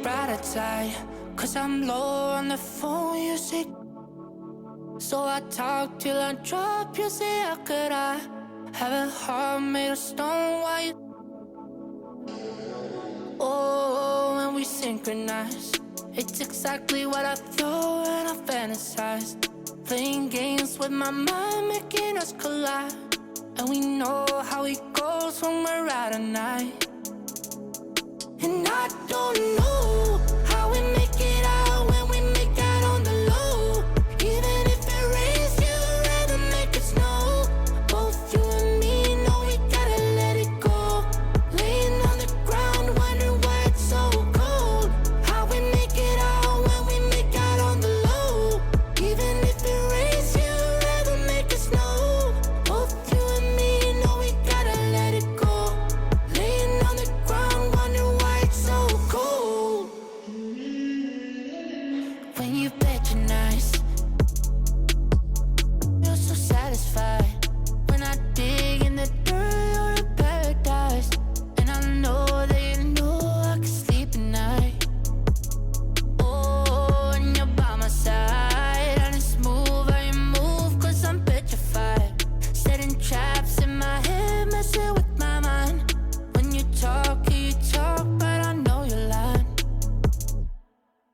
brighter side, 'cause I'm low on the phone, you say. So I talk till I drop, you say, how could I have a heart made of stone? Why you? Oh, when we synchronize, it's exactly what I thought and I fantasized. Playing games with my mind, making us collide. And we know how it goes when we're out at night. And I don't know how we make it out when we make out on the low. Even if it rains, you'd rather make it snow. Both you and me know we gotta let it go. Laying on the ground, wondering why it's so cold. How we make it out when we make out on the low. Even if it rains, you'd rather make it snow. Both you and me know we gotta let it go. Laying on the ground, wondering why it's so cold. When you patronize, you're so satisfied. When I dig in the dirt, you're a paradise. And I know that you know I can sleep at night. Oh, and you're by my side, and it's smooth how you move, 'cause I'm petrified. Setting traps in my head, messing with my mind. When you talk, but I know you're lying.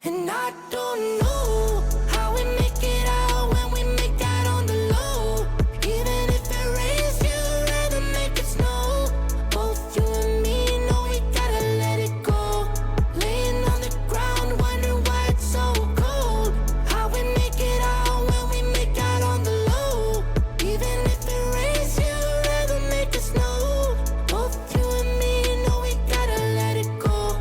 And I don't know how we make it out when we make out on the low. Even if it rains, you'd rather make it snow. Both you and me know we gotta let it go. Laying on the ground, wondering why it's so cold. How we make it out when we make out on the low. Even if it rains, you'd rather make it snow. Both you and me know we gotta let it go.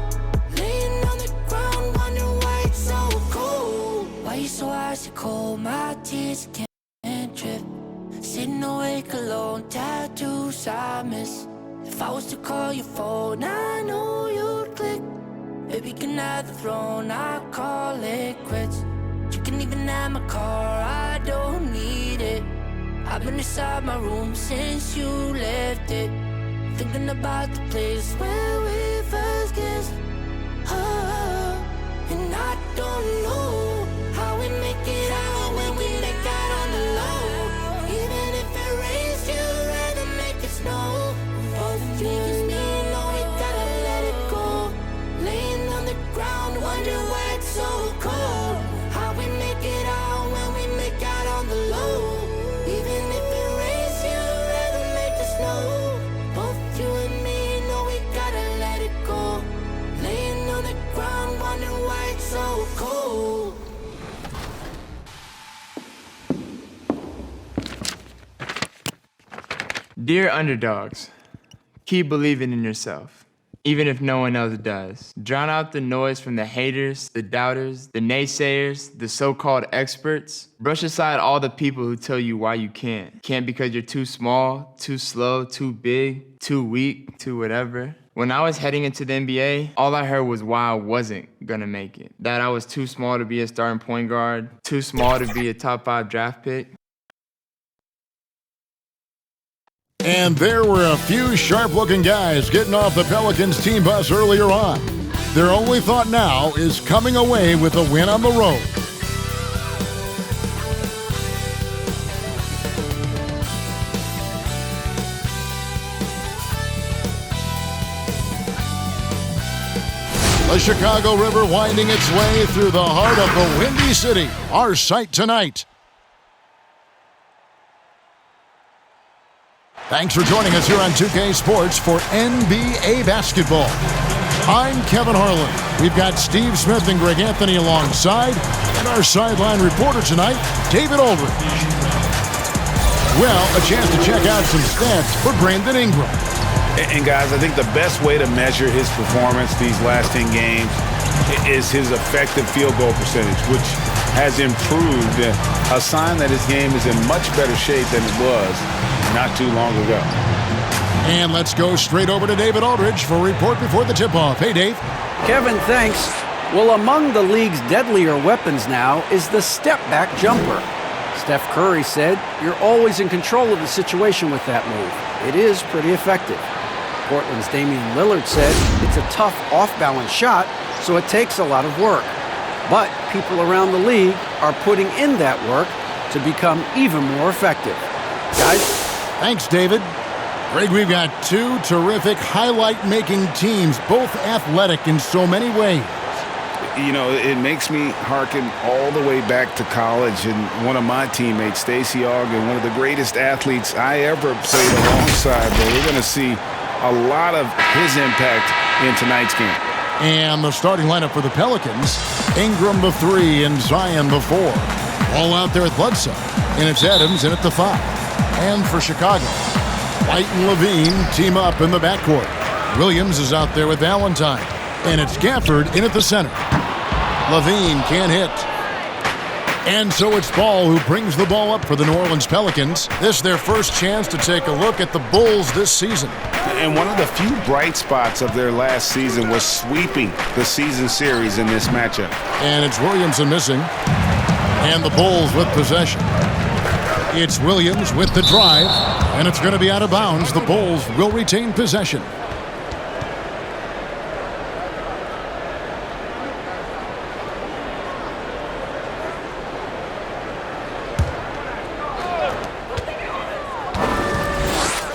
Laying on the ground, wondering why it's so cold. Why you so icy cold? My tears can't drip. Sitting awake alone, tattoos I miss. If I was to call your phone, I know you'd click. Baby, can have the throne, I call it quits. You can even have my car, I don't need it. I've been inside my room since you left it, thinking about the place where we first kissed. Oh, and I don't know how we make it out when we make out on the low. Even if it rains, you'd rather make it snow. Both you and me know we gotta let it go. Laying on the ground, wondering why it's so cold. How we make it out when we make out on the low. Even if it rains, you'd rather make it snow. Both you and me know we gotta let it go. Laying on the ground, wondering why it's so cold. Dear underdogs, keep believing in yourself, even if no one else does. Drown out the noise from the haters, the doubters, the naysayers, the so-called experts. Brush aside all the people who tell you why you can't. Can't because you're too small, too slow, too big, too weak, too whatever. When I was heading into the NBA, all I heard was why I wasn't gonna make it. That I was too small to be a starting point guard, too small to be a top 5 draft pick. And there were a few sharp-looking guys getting off the Pelicans team bus earlier on. Their only thought now is coming away with a win on the road. The Chicago River winding its way through the heart of the Windy City. Our sight tonight. Thanks for joining us here on 2K Sports for NBA basketball. I'm Kevin Harlan. We've got Steve Smith and Greg Anthony alongside, and our sideline reporter tonight, David Aldridge. Well, a chance to check out some stats for Brandon Ingram. And guys, I think the best way to measure his performance these last 10 games is his effective field goal percentage, which has improved, a sign that his game is in much better shape than it was not too long ago. And let's go straight over to David Aldridge for a report before the tip-off. Hey, Dave. Kevin, thanks. Well, among the league's deadlier weapons now is the step-back jumper. Steph Curry said, "You're always in control of the situation with that move. It is pretty effective." Portland's Damian Lillard said, "It's a tough off-balance shot, so it takes a lot of work. But people around the league are putting in that work to become even more effective. Guys? Thanks, David. Greg, we've got two terrific highlight-making teams, both athletic in so many ways. You know, it makes me hearken all the way back to college, and one of my teammates, Stacey Ogden, one of the greatest athletes I ever played alongside. But we're going to see a lot of his impact in tonight's game. And the starting lineup for the Pelicans, Ingram the 3 and Zion the 4. All out there at Bledsoe, and it's Adams in at the 5. And for Chicago, White and Levine team up in the backcourt. Williams is out there with Valentine, and it's Gafford in at the center. Levine can't hit. And so it's Ball who brings the ball up for the New Orleans Pelicans. This is their first chance to take a look at the Bulls this season. And one of the few bright spots of their last season was sweeping the season series in this matchup. And it's Williamson missing. And the Bulls with possession. It's Williams with the drive. And it's going to be out of bounds. The Bulls will retain possession.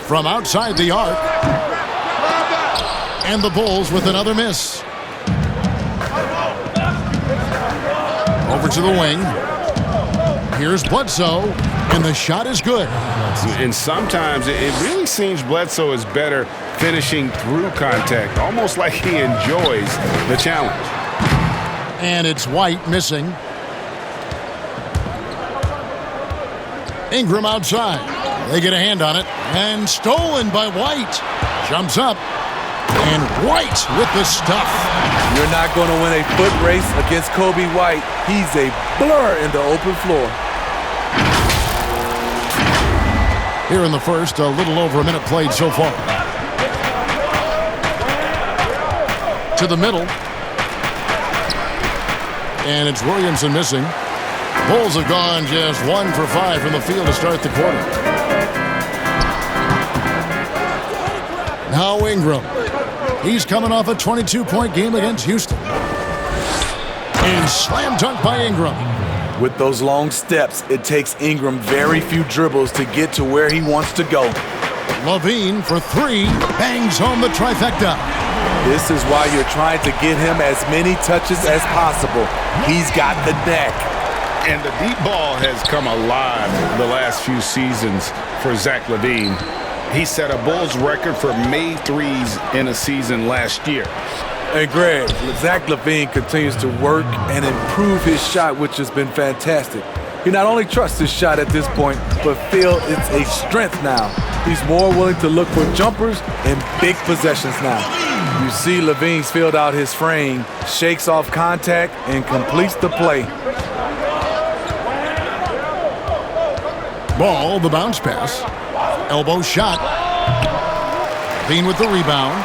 From outside the arc. And the Bulls with another miss. Over to the wing. Here's Bledsoe, and the shot is good. And sometimes it really seems Bledsoe is better finishing through contact, almost like he enjoys the challenge. And it's White missing. Ingram outside. They get a hand on it, and stolen by White. Jumps up, and White with the stuff. You're not going to win a foot race against Coby White. He's a blur in the open floor. Here in the first, a little over a minute played so far. To the middle. And it's Williamson missing. Bulls have gone just 1 for 5 from the field to start the quarter. Now Ingram. He's coming off a 22-point game against Houston. And slam dunk by Ingram. With those long steps, it takes Ingram very few dribbles to get to where he wants to go. Levine for 3, bangs home the trifecta. This is why you're trying to get him as many touches as possible. He's got the neck. And the deep ball has come alive the last few seasons for Zach LaVine. He set a Bulls record for made threes in a season last year. And Greg, Zach LaVine continues to work and improve his shot, which has been fantastic. He not only trusts his shot at this point, but feels it's a strength now. He's more willing to look for jumpers and big possessions now. You see LaVine's filled out his frame, shakes off contact, and completes the play. Ball, the bounce pass. Elbow shot. Levine with the rebound.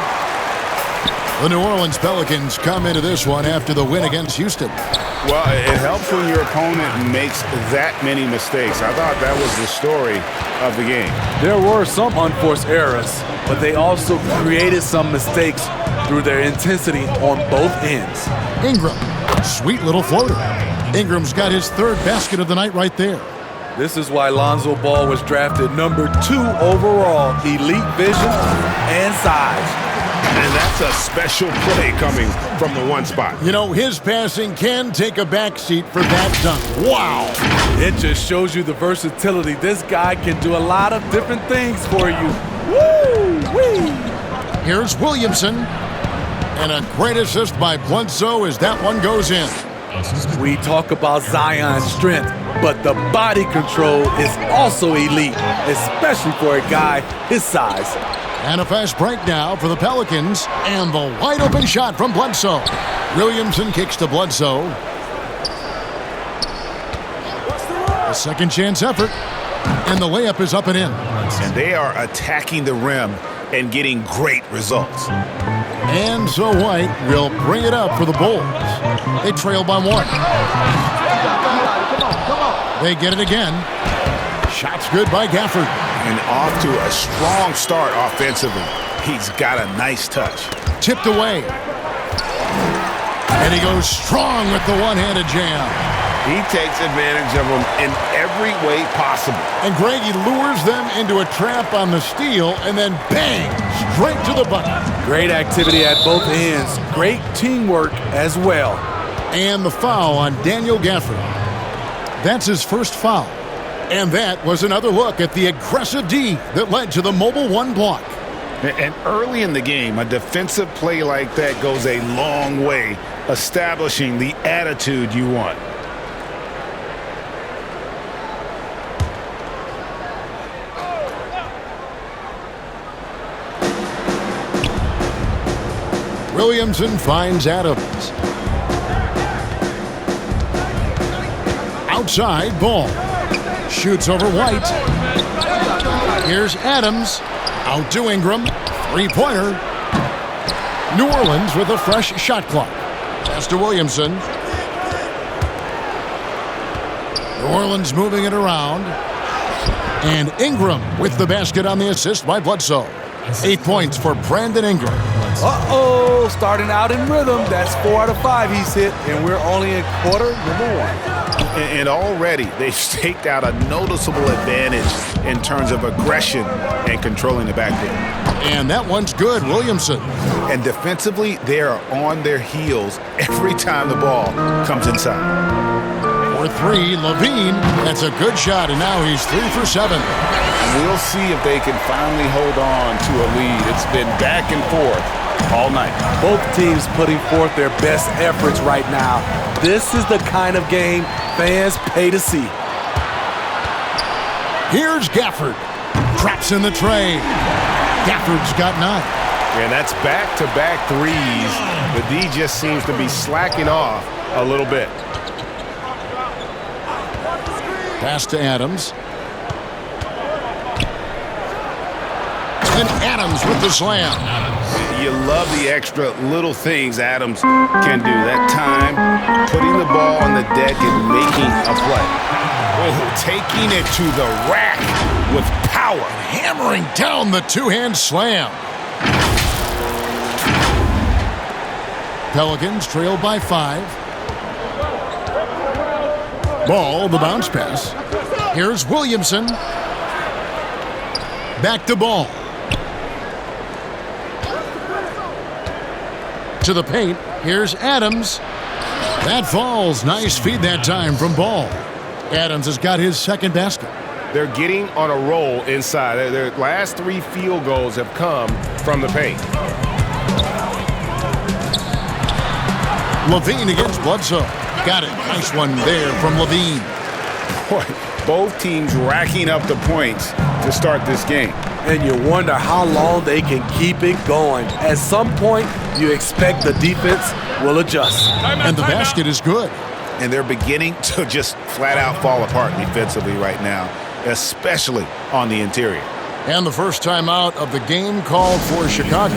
The New Orleans Pelicans come into this one after the win against Houston. Well, it helps when your opponent makes that many mistakes. I thought that was the story of the game. There were some unforced errors, but they also created some mistakes through their intensity on both ends. Ingram, sweet little floater. Ingram's got his 3rd basket of the night right there. This is why Lonzo Ball was drafted number 2 overall. Elite vision and size. And that's a special play coming from the one spot. You know, his passing can take a backseat for that dunk. Wow. It just shows you the versatility. This guy can do a lot of different things for you. Woo-wee. Here's Williamson. And a great assist by Bledsoe as that one goes in. We talk about Zion's strength, but the body control is also elite, especially for a guy his size. And a fast break now for the Pelicans, and the wide open shot from Bledsoe. Williamson kicks to Bledsoe. A second chance effort, and the layup is up and in. And they are attacking the rim and getting great results. And so White will bring it up for the Bulls. They trail by 1. They get it again. Shot's good by Gafford. And off to a strong start offensively. He's got a nice touch. Tipped away. And he goes strong with the one-handed jam. He takes advantage of them in every way possible. And Greg, he lures them into a trap on the steal, and then bang, straight to the bucket. Great activity at both ends. Great teamwork as well. And the foul on Daniel Gafford. That's his first foul. And that was another look at the aggressive D that led to the mobile one block. And early in the game, a defensive play like that goes a long way, establishing the attitude you want. Williamson finds Adams. Outside, Ball. Shoots over White. Here's Adams. Out to Ingram. Three-pointer. New Orleans with a fresh shot clock. Pass to Williamson. New Orleans moving it around. And Ingram with the basket on the assist by Bledsoe. 8 points for Brandon Ingram. Uh-oh, starting out in rhythm. That's 4 out of 5 he's hit, and we're only in quarter number 1. And already they've staked out a noticeable advantage in terms of aggression and controlling the backcourt. And that one's good, Williamson. And defensively, they are on their heels every time the ball comes inside. For 3, Levine. That's a good shot, and now he's 3 for 7. And we'll see if they can finally hold on to a lead. It's been back and forth all night. Both teams putting forth their best efforts right now. This is the kind of game fans pay to see. Here's Gafford. Drops in the tray. Gafford's got 9. And that's back-to-back threes. The D just seems to be slacking off a little bit. Pass to Adams. And Adams with the slam. You love the extra little things Adams can do. That time, putting the ball on the deck and making a play. Oh, taking it to the rack with power. Hammering down the two-hand slam. Pelicans trail by 5. Ball, the bounce pass. Here's Williamson. Back to Ball. To the paint. Here's Adams. That falls. Nice feed that time from Ball. Adams has got his second basket. They're getting on a roll inside. Their last 3 field goals have come from the paint. Levine against Bledsoe. Got it. Nice one there from Levine. Boy, both teams racking up the points to start this game. And you wonder how long they can keep it going. At some point, you expect the defense will adjust. And the basket is good. And they're beginning to just flat out fall apart defensively right now, especially on the interior. And the first time out of the game called for Chicago.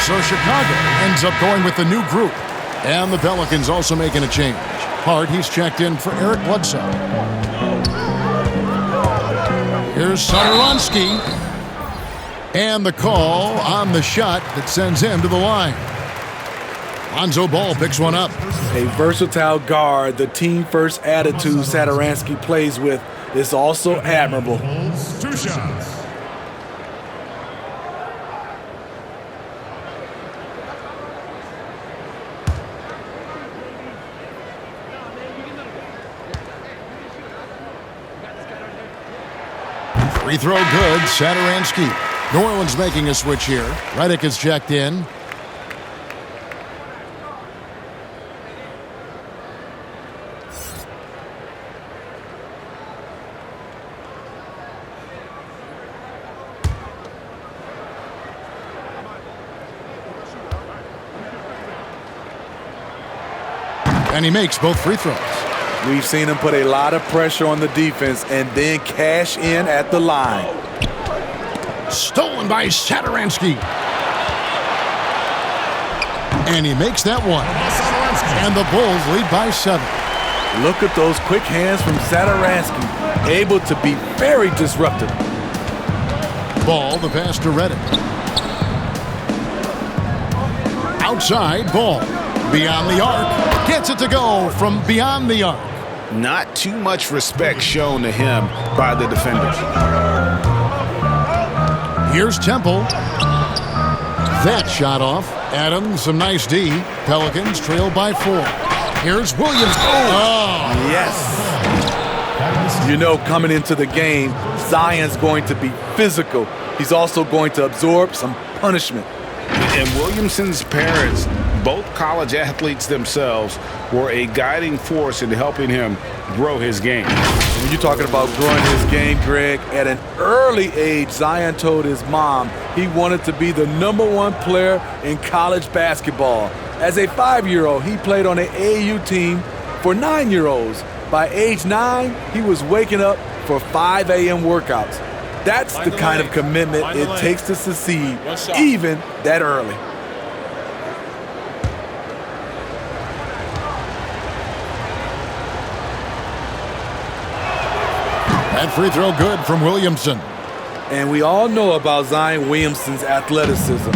So Chicago ends up going with the new group. And the Pelicans also making a change. Hart, he's checked in for Eric Bledsoe. Here's Satoransky. And the call on the shot that sends him to the line. Lonzo Ball picks one up. A versatile guard, the team-first attitude Satoransky plays with is also admirable. 2 shots. Free throw good, Satoransky. New Orleans making a switch here. Redick is checked in. And he makes both free throws. We've seen him put a lot of pressure on the defense and then cash in at the line. Stolen by Satoransky. And he makes that one. And the Bulls lead by 7. Look at those quick hands from Satoransky, able to be very disruptive. Ball, the pass to Redick. Outside, Ball. Beyond the arc. Gets it to go from beyond the arc. Not too much respect shown to him by the defenders. Here's Temple. That shot off. Adams, some nice D. Pelicans trail by 4. Here's Williams. Oh! Yes. You know, coming into the game, Zion's going to be physical. He's also going to absorb some punishment. And Williamson's parents, both college athletes themselves, were a guiding force in helping him grow his game. When you're talking about growing his game, Greg, at an early age, Zion told his mom he wanted to be the #1 player in college basketball. As a 5-year-old, he played on an AAU team for 9-year-olds. By age 9, he was waking up for 5 a.m. workouts. That's the kind of commitment it takes to succeed, even that early. That free throw good from Williamson. And we all know about Zion Williamson's athleticism.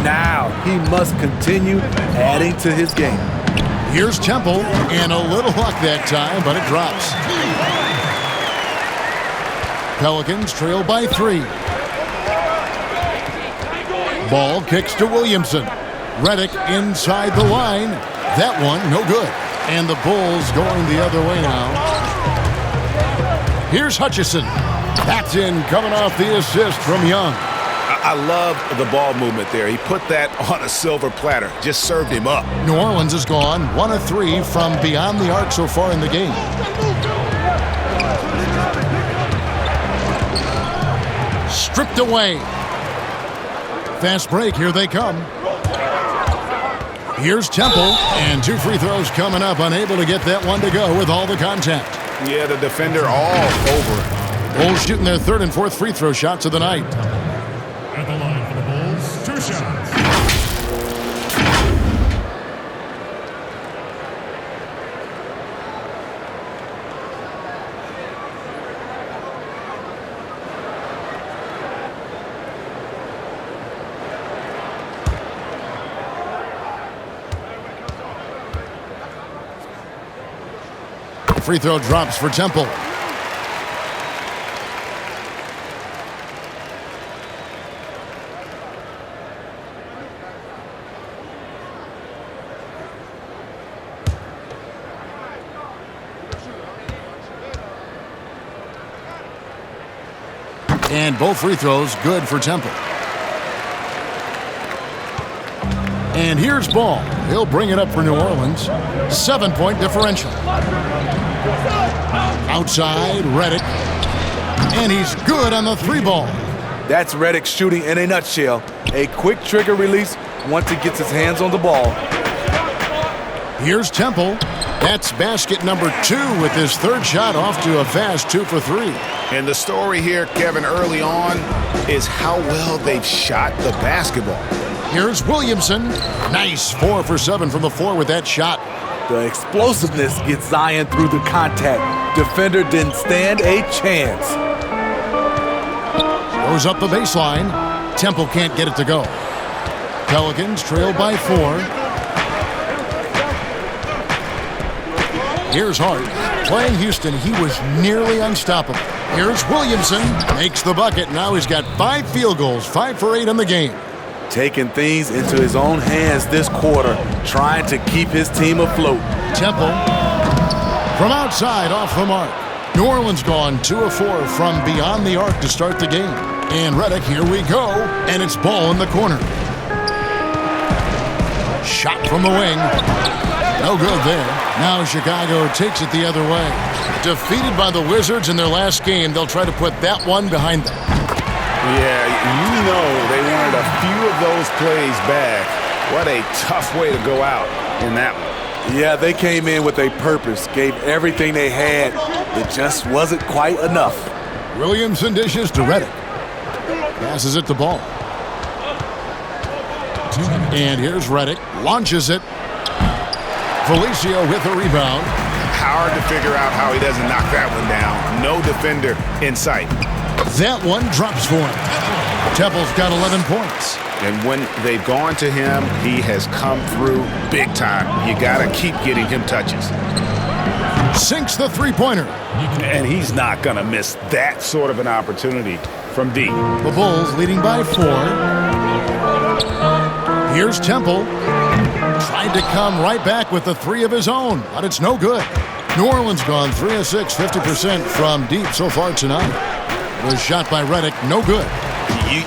Now he must continue adding to his game. Here's Temple, and a little luck that time, but it drops. Pelicans trail by 3. Ball kicks to Williamson. Redick inside the line. That one, no good. And the Bulls going the other way now. Here's Hutchison. That's in, coming off the assist from Young. I love the ball movement there. He put that on a silver platter. Just served him up. New Orleans is gone 1 of 3 from beyond the arc so far in the game. Stripped away. Fast break, here they come. Here's Temple, and 2 free throws coming up, unable to get that one to go with all the contact. Yeah, the defender all over it. Bulls shooting their 3rd and 4th free throw shots of the night. At the line for the Bulls, 2 shots. Free throw drops for Temple. And both free throws good for Temple. And here's Ball. He'll bring it up for New Orleans. 7-point differential. Outside, Redick. And he's good on the 3-ball. That's Redick shooting in a nutshell. A quick trigger release once he gets his hands on the ball. Here's Temple. That's basket number 2 with his 3rd shot off to a fast 2 for 3. And the story here, Kevin, early on is how well they've shot the basketball. Here's Williamson. Nice 4 for 7 from the floor with that shot. The explosiveness gets Zion through the contact. Defender didn't stand a chance. Goes up the baseline. Temple can't get it to go. Pelicans trail by 4. Here's Hart. Playing Houston, he was nearly unstoppable. Here's Williamson. Makes the bucket. Now he's got 5 field goals, 5 for 8 in the game. Taking things into his own hands this quarter, trying to keep his team afloat. Temple from outside off the mark. New Orleans gone 2 of 4 from beyond the arc to start the game. And Redick, here we go, and it's ball in the corner. Shot from the wing. No good there. Now Chicago takes it the other way. Defeated by the Wizards in their last game, they'll try to put that one behind them. Yeah, you know they wanted a few of those plays back. What a tough way to go out in that one. Yeah, they came in with a purpose, gave everything they had. It just wasn't quite enough. Williamson dishes to Redick. Passes it to Ball. And here's Redick. Launches it. Felicio with a rebound. Hard to figure out how he doesn't knock that one down. No defender in sight. That one drops for him. Temple's got 11 points. And when they've gone to him, he has come through big time. You got to keep getting him touches. Sinks the three-pointer. And he's not going to miss that sort of an opportunity from deep. The Bulls leading by 4. Here's Temple. Tried to come right back with the 3 of his own, but it's no good. New Orleans gone 3 of 6, 50% from deep so far tonight. Was shot by Redick, no good.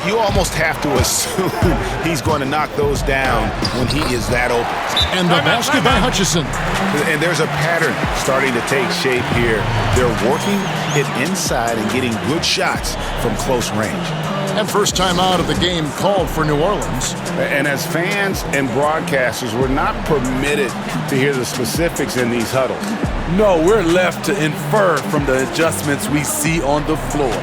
You almost have to assume he's going to knock those down when he is that open. And the basket by Hutchison. And there's a pattern starting to take shape here. They're working it inside and getting good shots from close range. And first time out of the game called for New Orleans. And as fans and broadcasters, we're not permitted to hear the specifics in these huddles. No, we're left to infer from the adjustments we see on the floor.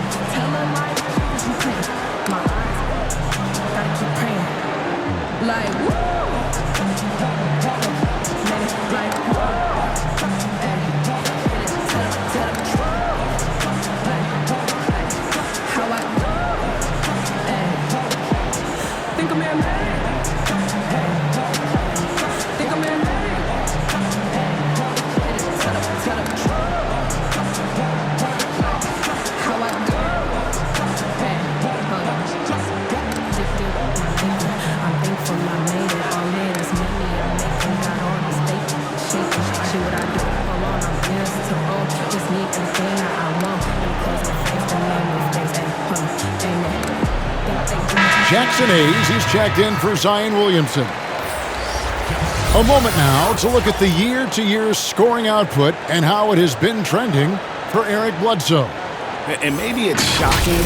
Jackson Hayes, he's checked in for Zion Williamson. A moment now to look at the year-to-year scoring output and how it has been trending for Eric Bledsoe. And maybe it's shocking,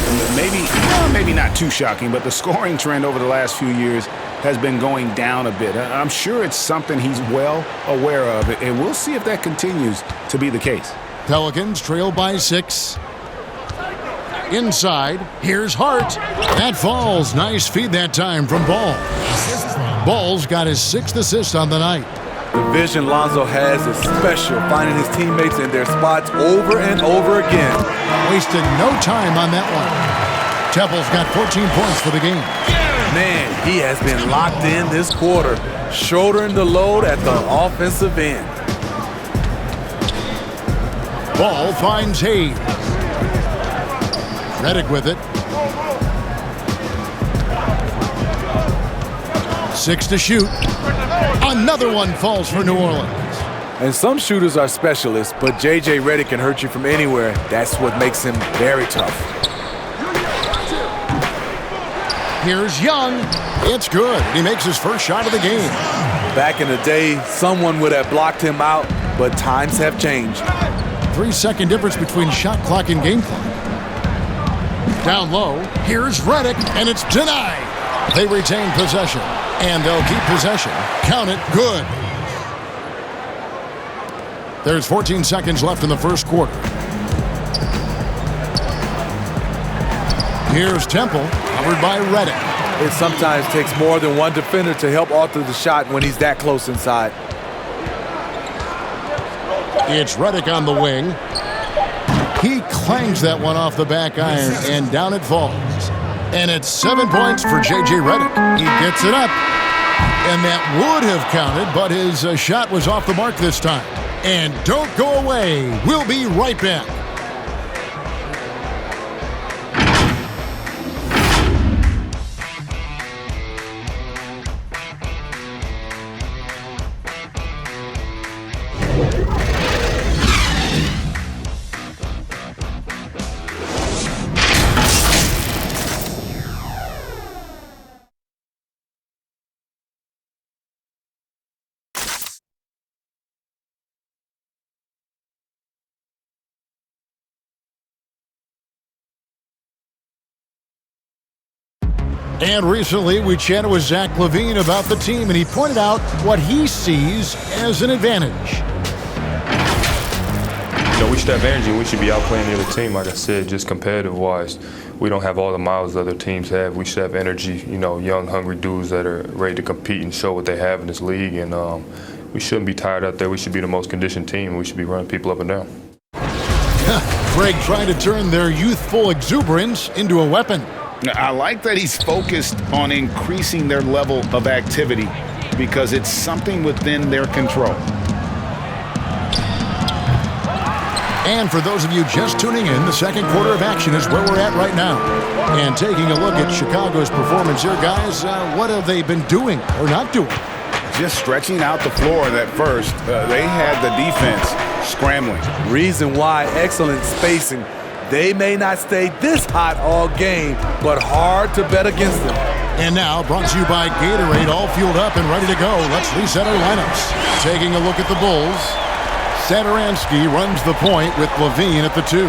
maybe not too shocking, but the scoring trend over the last few years has been going down a bit. I'm sure it's something he's well aware of, and we'll see if that continues to be the case. Pelicans trail by 6. Inside, here's Hart. That falls. Nice feed that time from Ball. Ball's got his 6th assist on the night. The vision Lonzo has is special, finding his teammates in their spots over and over again. Wasted no time on that one. Temple's got 14 points for the game. Man, he has been locked in this quarter, shouldering the load at the offensive end. Ball finds Hayes. Redick with it. 6 to shoot. Another one falls for New Orleans. And some shooters are specialists, but J.J. Redick can hurt you from anywhere. That's what makes him very tough. Here's Young. It's good. He makes his first shot of the game. Back in the day, someone would have blocked him out, but times have changed. 3-second difference between shot clock and game clock. Down low, here's Redick, and it's denied. They retain possession, and they'll keep possession. Count it, good. There's 14 seconds left in the first quarter. Here's Temple, covered by Redick. It sometimes takes more than one defender to help alter the shot when he's that close inside. It's Redick on the wing. He clangs that one off the back iron, and down it falls. And it's 7 points for J.J. Redick. He gets it up. And that would have counted, but his shot was off the mark this time. And don't go away. We'll be right back. And recently, we chatted with Zach LaVine about the team, and he pointed out what he sees as an advantage. We should have energy and we should be outplaying the other team. Like I said, just competitive-wise, we don't have all the miles other teams have. We should have energy, young, hungry dudes that are ready to compete and show what they have in this league. And we shouldn't be tired out there. We should be the most conditioned team. We should be running people up and down. Greg trying to turn their youthful exuberance into a weapon. I like that he's focused on increasing their level of activity because it's something within their control. And for those of you just tuning in, the second quarter of action is where we're at right now. And taking a look at Chicago's performance here, guys, what have they been doing or not doing? Just stretching out the floor at first. They had the defense scrambling. Reason why, excellent spacing. They may not stay this hot all game, but hard to bet against them. And now, brought to you by Gatorade, all fueled up and ready to go. Let's reset our lineups. Taking a look at the Bulls. Satoransky runs the point with LaVine at the 2.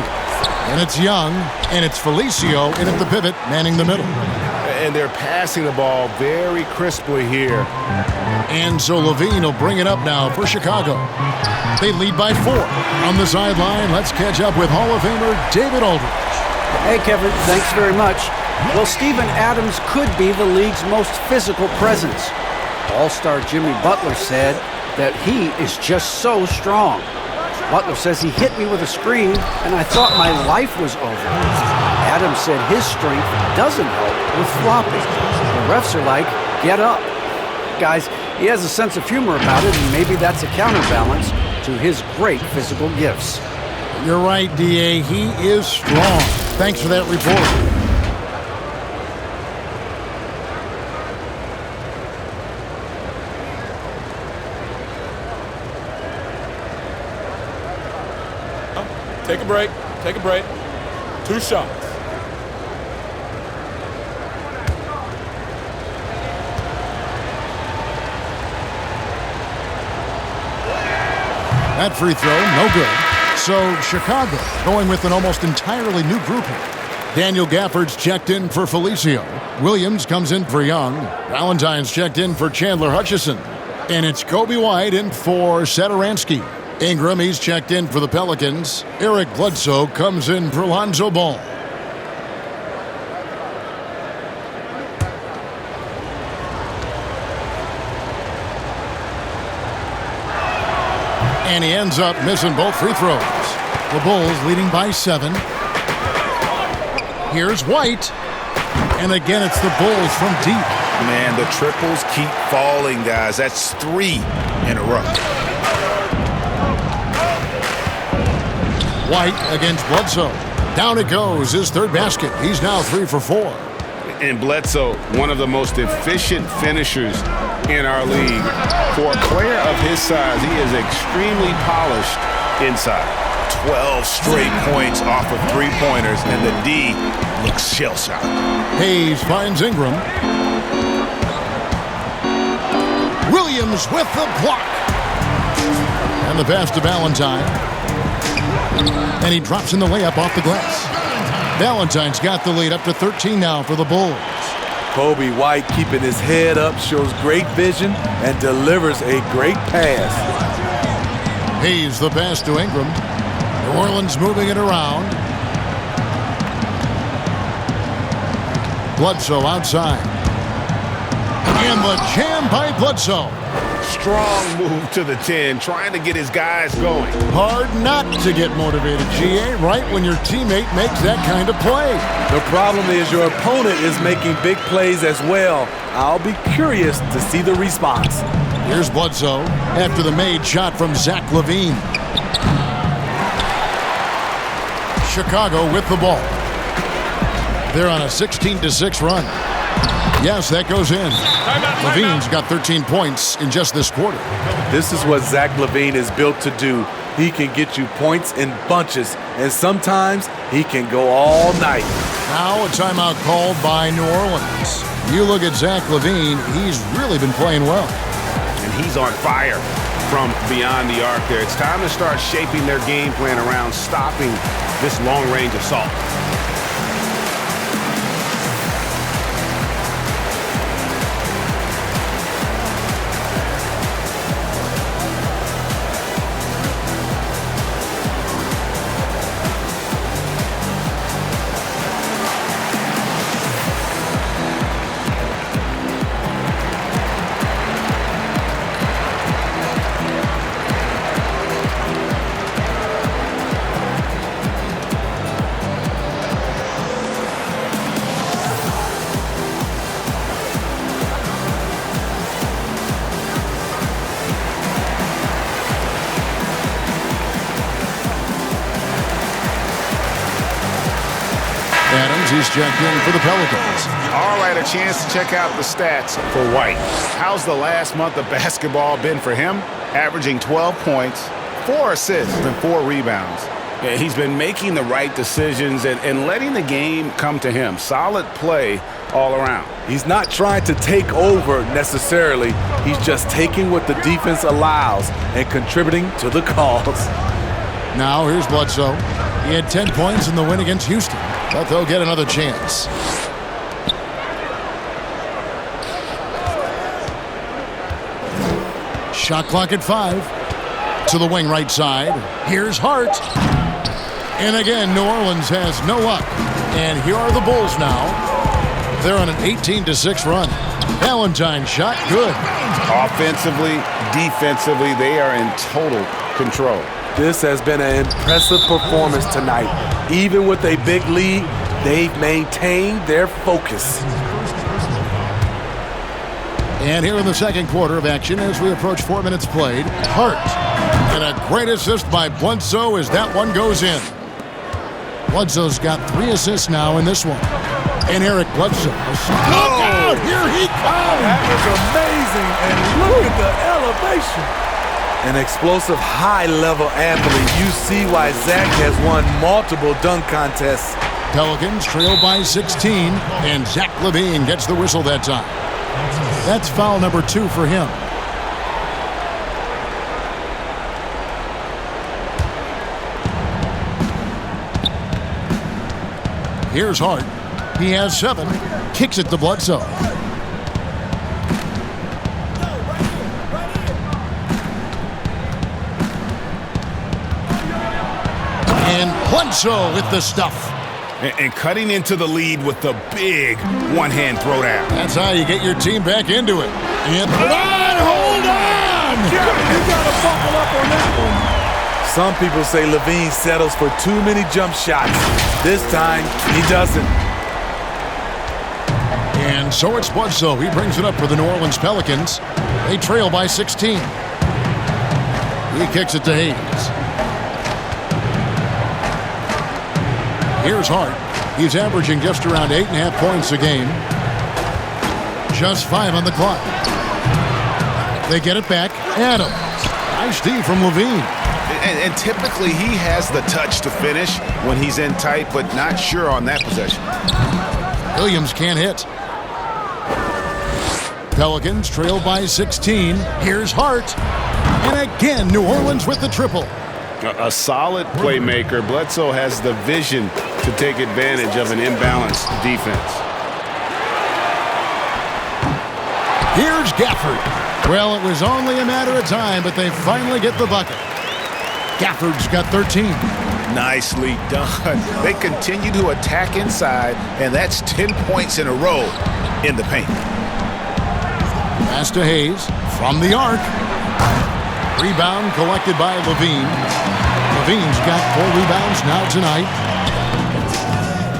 And it's Young, and it's Felicio in at the pivot, manning the middle. And they're passing the ball very crisply here. And so LaVine will bring it up now for Chicago. They lead by 4. On the sideline, let's catch up with Hall of Famer David Aldridge. Hey, Kevin, thanks very much. Well, Steven Adams could be the league's most physical presence. All-star Jimmy Butler said that he is just so strong. Butler says he hit me with a screen, and I thought my life was over. Adams said his strength doesn't help with flopping. The refs are like, get up. Guys, he has a sense of humor about it, and maybe that's a counterbalance to his great physical gifts. You're right, D.A. He is strong. Thanks for that report. Take a break. Take a break. 2 shots. That free throw, no good. So Chicago going with an almost entirely new group here. Daniel Gafford's checked in for Felicio. Williams comes in for Young. Valentine's checked in for Chandler Hutchison. And it's Coby White in for Satoransky. Ingram, he's checked in for the Pelicans. Eric Bledsoe comes in for Lonzo Ball. And he ends up missing both free throws. The Bulls leading by 7. Here's White. And again, it's the Bulls from deep. Man, the triples keep falling, guys. That's 3 in a row. White against Bledsoe. Down it goes, his third basket. He's now 3 for 4. And Bledsoe, one of the most efficient finishers in our league. For a player of his size, he is extremely polished inside. 12 straight points off of 3-pointers, and the D looks shell-shocked. Hayes finds Ingram. Williams with the block. And the pass to Valentine. And he drops in the layup off the glass. Valentine's got the lead up to 13 now for the Bulls. Coby White keeping his head up, shows great vision, and delivers a great pass. Hayes the pass to Ingram. New Orleans moving it around. Bledsoe outside. And the jam by Bledsoe. Strong move to the 10, trying to get his guys going. Hard not to get motivated, GA, right when your teammate makes that kind of play. The problem is your opponent is making big plays as well. I'll be curious to see the response. Here's Bledsoe after the made shot from Zach LaVine. Chicago with the ball. They're on a 16-6 run. Yes, that goes in. LaVine's got 13 points in just this quarter. This is what Zach LaVine is built to do. He can get you points in bunches, and sometimes he can go all night. Now a timeout called by New Orleans. You look at Zach LaVine, he's really been playing well. And he's on fire from beyond the arc there. It's time to start shaping their game plan around stopping this long-range assault. Adams. He's checked in for the Pelicans. All right, a chance to check out the stats for White. How's the last month of basketball been for him? Averaging 12 points, 4 assists, and 4 rebounds. Yeah, he's been making the right decisions and letting the game come to him. Solid play all around. He's not trying to take over necessarily. He's just taking what the defense allows and contributing to the cause. Now here's Bledsoe. He had 10 points in the win against Houston, but they'll get another chance. Shot clock at 5. To the wing right side. Here's Hart. And again, New Orleans has no luck. And here are the Bulls now. They're on an 18-6 run. Valentine's shot, good. Offensively, defensively, they are in total control. This has been an impressive performance tonight. Even with a big lead, they've maintained their focus. And here in the second quarter of action, as we approach 4 minutes played, Hart. And a great assist by Bledsoe as that one goes in. Bledsoe's got 3 assists now in this one. And Eric Bledsoe. Look out! Here he comes! That was amazing, and look at the elevation. An explosive, high-level athlete. You see why Zach has won multiple dunk contests. Pelicans trail by 16, and Zach LaVine gets the whistle that time. That's foul number 2 for him. Here's Hart. He has 7. Kicks it to Bledsoe. And Bledsoe with the stuff. And cutting into the lead with the big one-hand throwdown. That's how you get your team back into it. And hold on! You gotta buckle up on that one. Some people say LaVine settles for too many jump shots. This time, he doesn't. And so it's Bledsoe. He brings it up for the New Orleans Pelicans. They trail by 16. He kicks it to Hayes. Here's Hart. He's averaging just around 8.5 points a game. Just 5 on the clock. They get it back. Adams. Nice D from LaVine. And typically he has the touch to finish when he's in tight, but not sure on that possession. Williams can't hit. Pelicans trail by 16. Here's Hart. And again, New Orleans with the triple. A solid playmaker. Bledsoe has the vision to take advantage of an imbalanced defense. Here's Gafford. Well, it was only a matter of time, but they finally get the bucket. Gafford's got 13. Nicely done. They continue to attack inside, and that's 10 points in a row in the paint. Pass to Hayes from the arc. Rebound collected by LaVine. LaVine's got 4 rebounds now tonight.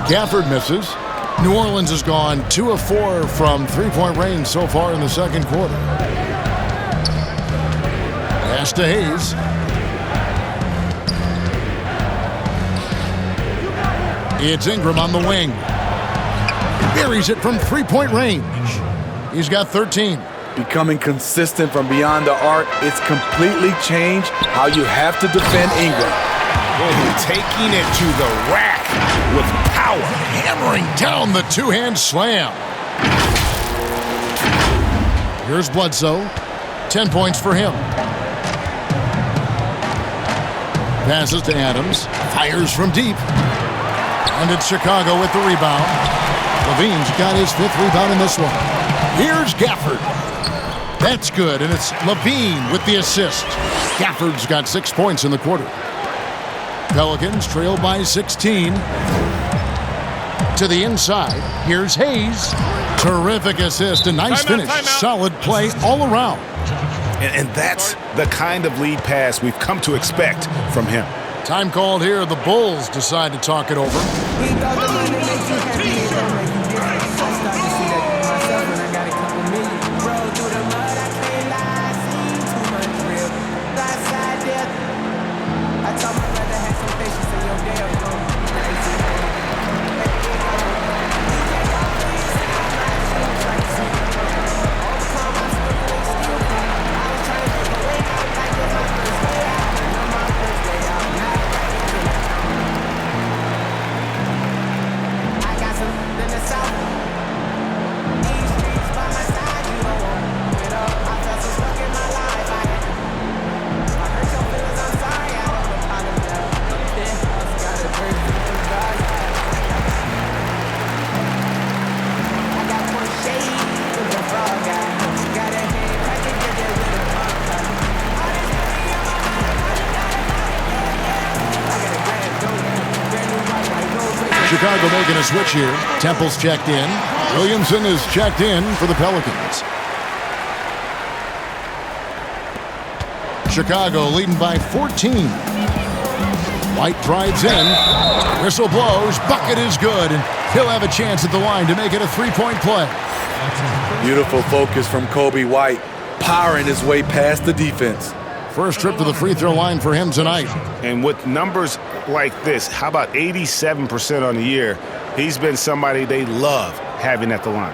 Gafford misses. New Orleans has gone 2 of 4 from three-point range so far in the second quarter. Pass to Hayes. It's Ingram on the wing. Buries it from three-point range. He's got 13. Becoming consistent from beyond the arc, it's completely changed how you have to defend Ingram. Taking it to the rack with power. Hammering down the two-hand slam. Here's Bledsoe. 10 points for him. Passes to Adams. Fires from deep. And it's Chicago with the rebound. LaVine's got his 5th rebound in this one. Here's Gafford. That's good, and it's LaVine with the assist. Gafford's got 6 points in the quarter. Pelicans trail by 16. To the inside. Here's Hayes. Terrific assist, a nice finish. Solid play all around. And that's the kind of lead pass we've come to expect from him. Time called here. The Bulls decide to talk it over. Chicago making a switch here. Temple's checked in. Williamson is checked in for the Pelicans. Chicago leading by 14. White drives in. Whistle blows. Bucket is good. And he'll have a chance at the line to make it a three-point play. Beautiful focus from Coby White, powering his way past the defense. First trip to the free throw line for him tonight. And with numbers like this, how about 87% on the year? He's been somebody they love having at the line.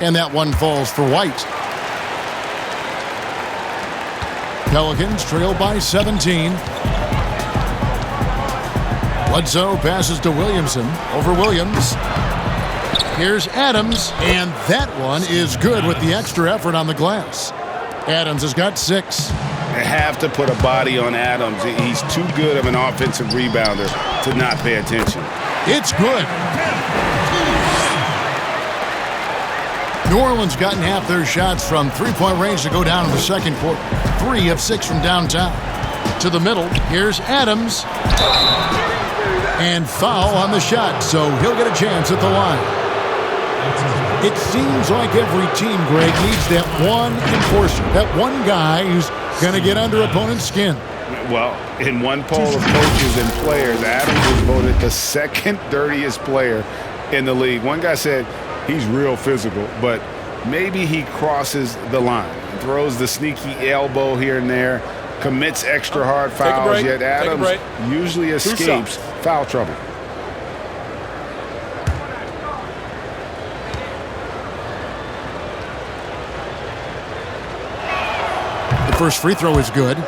And that one falls for White. Pelicans trail by 17. Lonzo passes to Williamson. Over Williams. Here's Adams, and that one is good with the extra effort on the glass. Adams has got 6. They have to put a body on Adams. He's too good of an offensive rebounder to not pay attention. It's good. New Orleans gotten half their shots from three-point range to go down in the second quarter. 3 of 6 from downtown. To the middle, here's Adams. And foul on the shot, so he'll get a chance at the line. It seems like every team, Greg, needs that one enforcer, that one guy who's going to get under opponent's skin. Well, in one poll of coaches and players, Adams was voted the second dirtiest player in the league. One guy said, he's real physical, but maybe he crosses the line. Throws the sneaky elbow here and there, commits extra hard fouls, yet Adams usually escapes foul trouble. The first free throw is good.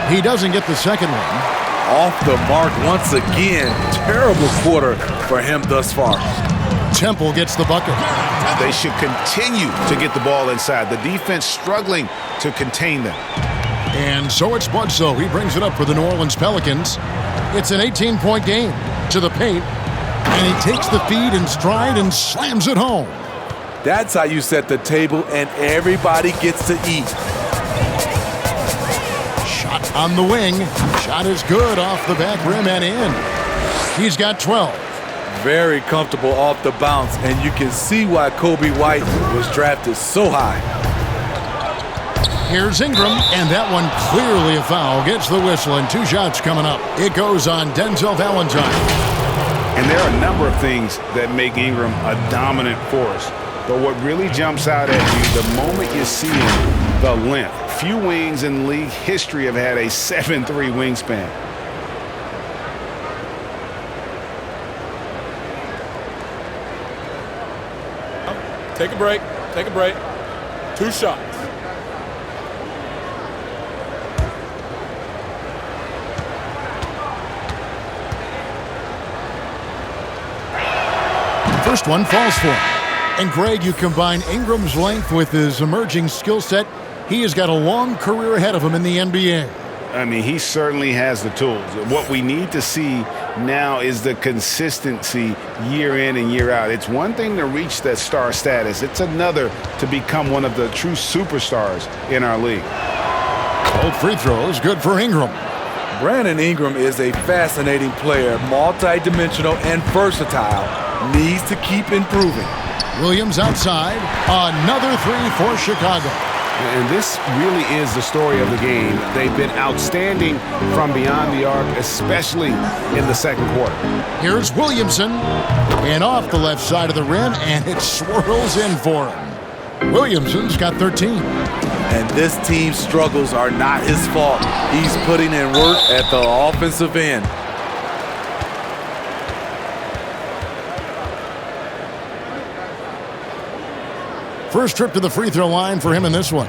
He doesn't get the second one. Off the mark once again. Terrible quarter for him thus far. Temple gets the bucket. They should continue to get the ball inside. The defense struggling to contain them. And so it's Bledsoe. He brings it up for the New Orleans Pelicans. It's an 18-point game. To the paint. And he takes the feed in stride and slams it home. That's how you set the table and everybody gets to eat. Shot on the wing. Shot is good off the back rim and in. He's got 12. Very comfortable off the bounce, and you can see why Coby White was drafted so high. Here's Ingram, and that one clearly a foul. Gets the whistle, and 2 shots coming up. It goes on Denzel Valentine. And there are a number of things that make Ingram a dominant force. But what really jumps out at you, the moment you see him, the length. Few wings in league history have had a 7'3" wingspan. Take a break. Take a break. 2 shots. First one falls for him. And Greg, you combine Ingram's length with his emerging skill set. He has got a long career ahead of him in the NBA. I mean, he certainly has the tools. What we need to see now is the consistency year in and year out. It's one thing to reach that star status. It's another to become one of the true superstars in our league. Both free throws good for Ingram. Brandon Ingram is a fascinating player, multi-dimensional and versatile. Needs to keep improving. Williams outside. Another 3 for Chicago. And this really is the story of the game. They've been outstanding from beyond the arc, especially in the second quarter. Here's Williamson. And off the left side of the rim, and it swirls in for him. Williamson's got 13. And this team's struggles are not his fault. He's putting in work at the offensive end. First trip to the free throw line for him in this one.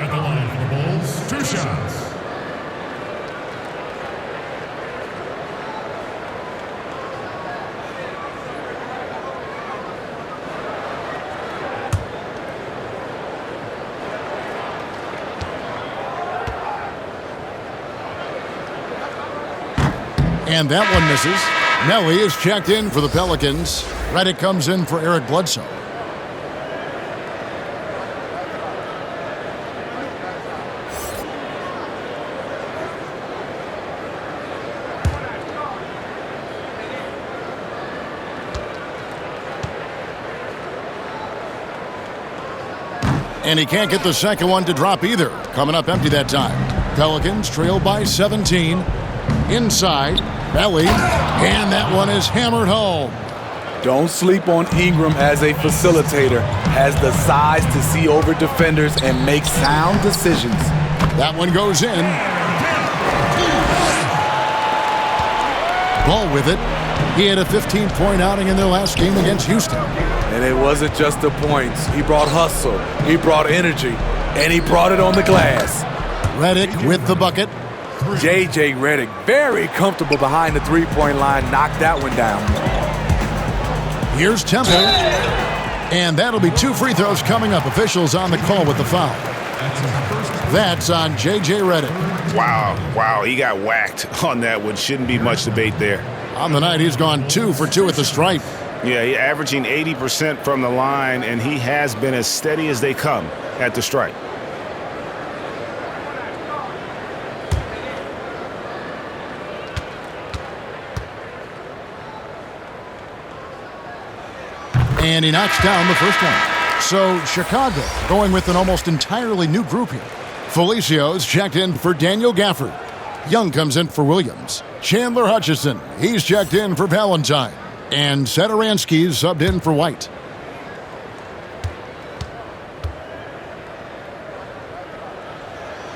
At the line for the Bulls, 2 shots. And that one misses. Nelly is checked in for the Pelicans. Redick comes in for Eric Bledsoe. And he can't get the second one to drop either. Coming up empty that time. Pelicans trail by 17. Inside, Belly, and that one is hammered home. Don't sleep on Ingram as a facilitator. Has the size to see over defenders and make sound decisions. That one goes in. Ball with it. He had a 15-point outing in their last game against Houston. And it wasn't just the points. He brought hustle, he brought energy, and he brought it on the glass. Redick with the bucket. J.J. Redick, very comfortable behind the three-point line, knocked that one down. Here's Temple. And that'll be 2 free throws coming up. Officials on the call with the foul. That's on J.J. Redick. Wow, he got whacked on that one. Shouldn't be much debate there. On the night, he's gone 2 for 2 at the stripe. Yeah, he's averaging 80% from the line, and he has been as steady as they come at the stripe. And he knocks down the first one. So Chicago going with an almost entirely new group here. Felicio's checked in for Daniel Gafford. Young comes in for Williams. Chandler Hutchison, he's checked in for Valentine. And Satoransky's subbed in for White.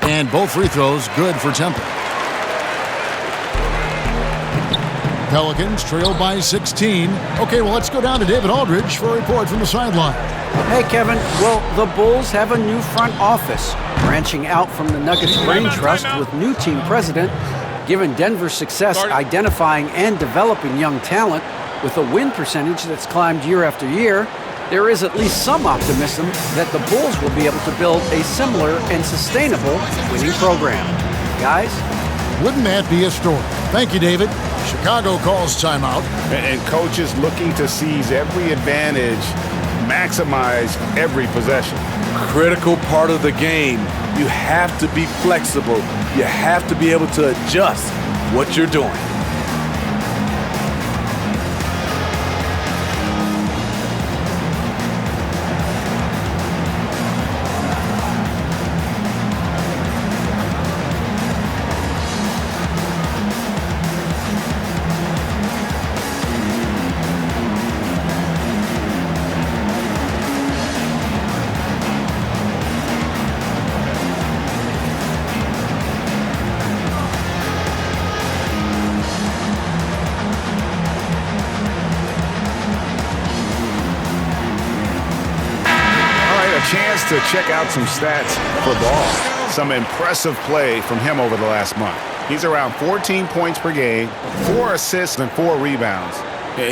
And both free throws good for Temple. Pelicans trail by 16. Okay, well, let's go down to David Aldridge for a report from the sideline. Hey, Kevin. Well, the Bulls have a new front office, branching out from the Nuggets Brain Trust with new team president, given Denver's success identifying and developing young talent with a win percentage that's climbed year after year. There is at least some optimism that the Bulls will be able to build a similar and sustainable winning program. Guys? Wouldn't that be a story? Thank you, David. Chicago calls timeout. And coaches looking to seize every advantage, maximize every possession. Critical part of the game. You have to be flexible. You have to be able to adjust what you're doing. Chance to check out some stats for Ball. Some impressive play from him over the last month. He's around 14 points per game, 4 assists and 4 rebounds.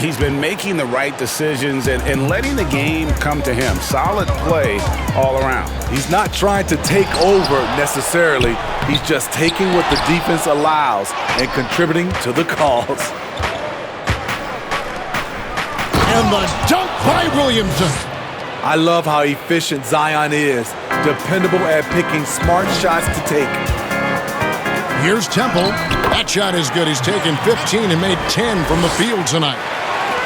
He's been making the right decisions and letting the game come to him. Solid play all around. He's not trying to take over necessarily. He's just taking what the defense allows and contributing to the cause. And the dunk by Williamson. I love how efficient Zion is, dependable at picking smart shots to take. Here's Temple. That shot is good. He's taken 15 and made 10 from the field tonight.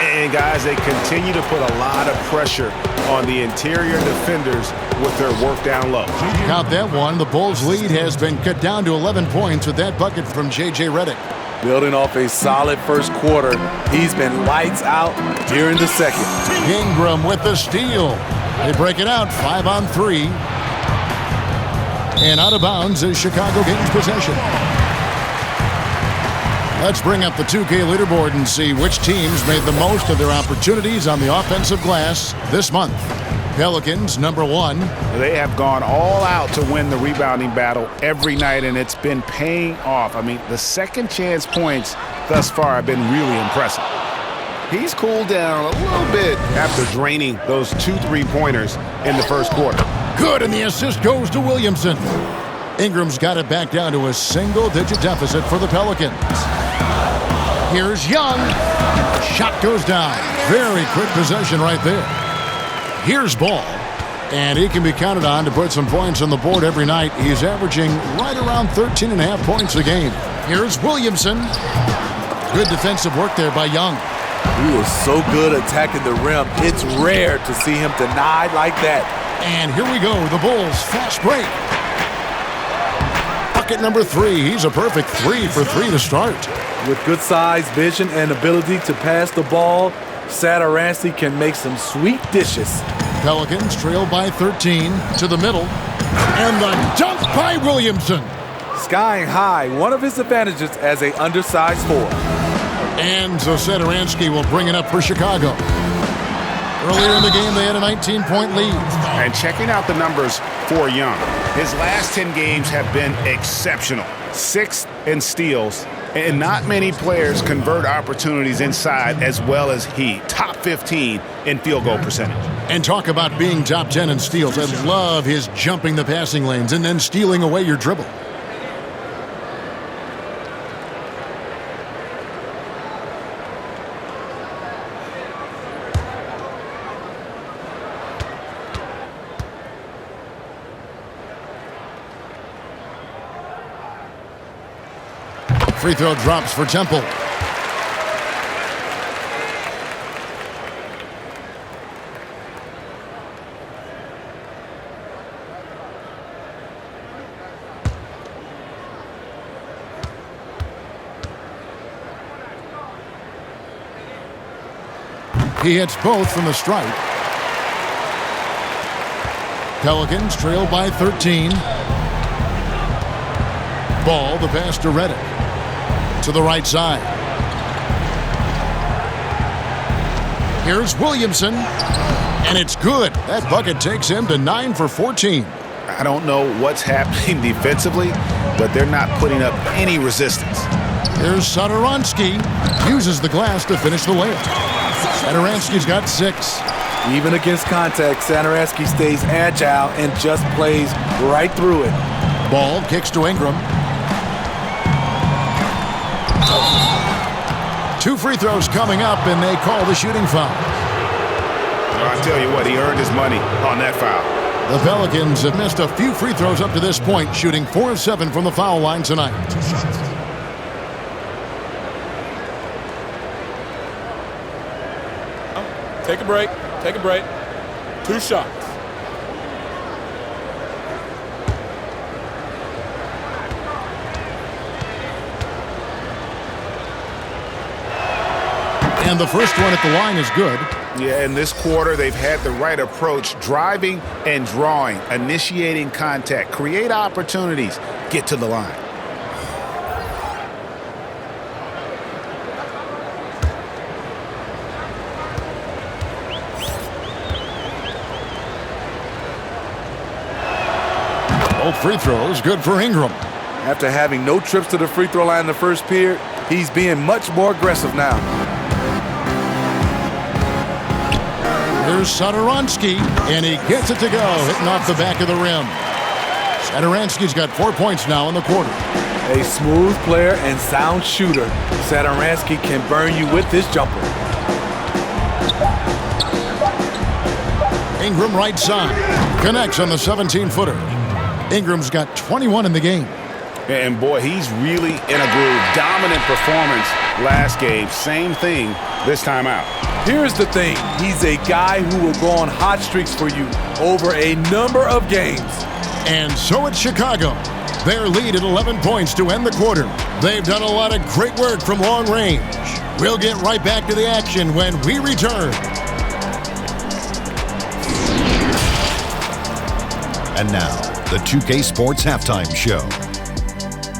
And guys, they continue to put a lot of pressure on the interior defenders with their work down low. Count that one. The Bulls' lead has been cut down to 11 points with that bucket from J.J. Redick. Building off a solid first quarter, he's been lights out here in the second. Ingram with the steal. They break it out 5-on-3. And out of bounds as Chicago gains possession. Let's bring up the 2K leaderboard and see which teams made the most of their opportunities on the offensive glass this month. Pelicans, number 1. They have gone all out to win the rebounding battle every night, and it's been paying off. I mean, the second chance points thus far have been really impressive. He's cooled down a little bit after draining those 2 3-pointers in the first quarter. Good, and the assist goes to Williamson. Ingram's got it back down to a single-digit deficit for the Pelicans. Here's Young. Shot goes down. Very quick possession right there. Here's Ball. And he can be counted on to put some points on the board every night. He's averaging right around 13.5 points a game. Here's Williamson. Good defensive work there by Young. He was so good attacking the rim. It's rare to see him denied like that. And here we go. The Bulls fast break. Bucket number 3. He's a perfect 3 for 3 to start. With good size, vision, and ability to pass the ball, Satoransky can make some sweet dishes. Pelicans trail by 13 to the middle. And the dunk by Williamson. Skying high, one of his advantages as an undersized forward. And so Satoransky will bring it up for Chicago. Earlier in the game, they had a 19-point lead. And checking out the numbers for Young, his last 10 games have been exceptional. 6th in steals, and not many players convert opportunities inside as well as he. Top 15 in field goal percentage. And talk about being top 10 in steals. I love his jumping the passing lanes and then stealing away your dribble. Free throw drops for Temple. He hits both from the stripe. Pelicans trail by 13. Ball, the pass to Reddick. To the right side. Here's Williamson, and it's good. That bucket takes him to 9 for 14. I don't know what's happening defensively, but they're not putting up any resistance. Here's Satoransky. Uses the glass to finish the layup. Satoransky's got 6. Even against contact, Satoransky stays agile and just plays right through it. Ball kicks to Ingram. 2 free throws coming up, and they call the shooting foul. I tell you what, he earned his money on that foul. The Pelicans have missed a few free throws up to this point, shooting 4 of 7 from the foul line tonight. Take a break. Take a break. 2 shots. And the first one at the line is good. Yeah, in this quarter, they've had the right approach, driving and drawing, initiating contact, create opportunities, get to the line. Both free throws good for Ingram. After having no trips to the free throw line in the first period, he's being much more aggressive now. Here's Satoransky, and he gets it to go, hitting off the back of the rim. Satoransky's got 4 points now in the quarter. A smooth player and sound shooter, Satoransky can burn you with this jumper. Ingram right side. Connects on the 17-footer. Ingram's got 21 in the game. And boy, he's really in a groove. Dominant performance last game. Same thing this time out. Here's the thing. He's a guy who will go on hot streaks for you over a number of games. And so it's Chicago. Their lead at 11 points to end the quarter. They've done a lot of great work from long range. We'll get right back to the action when we return. And now, the 2K Sports Halftime Show.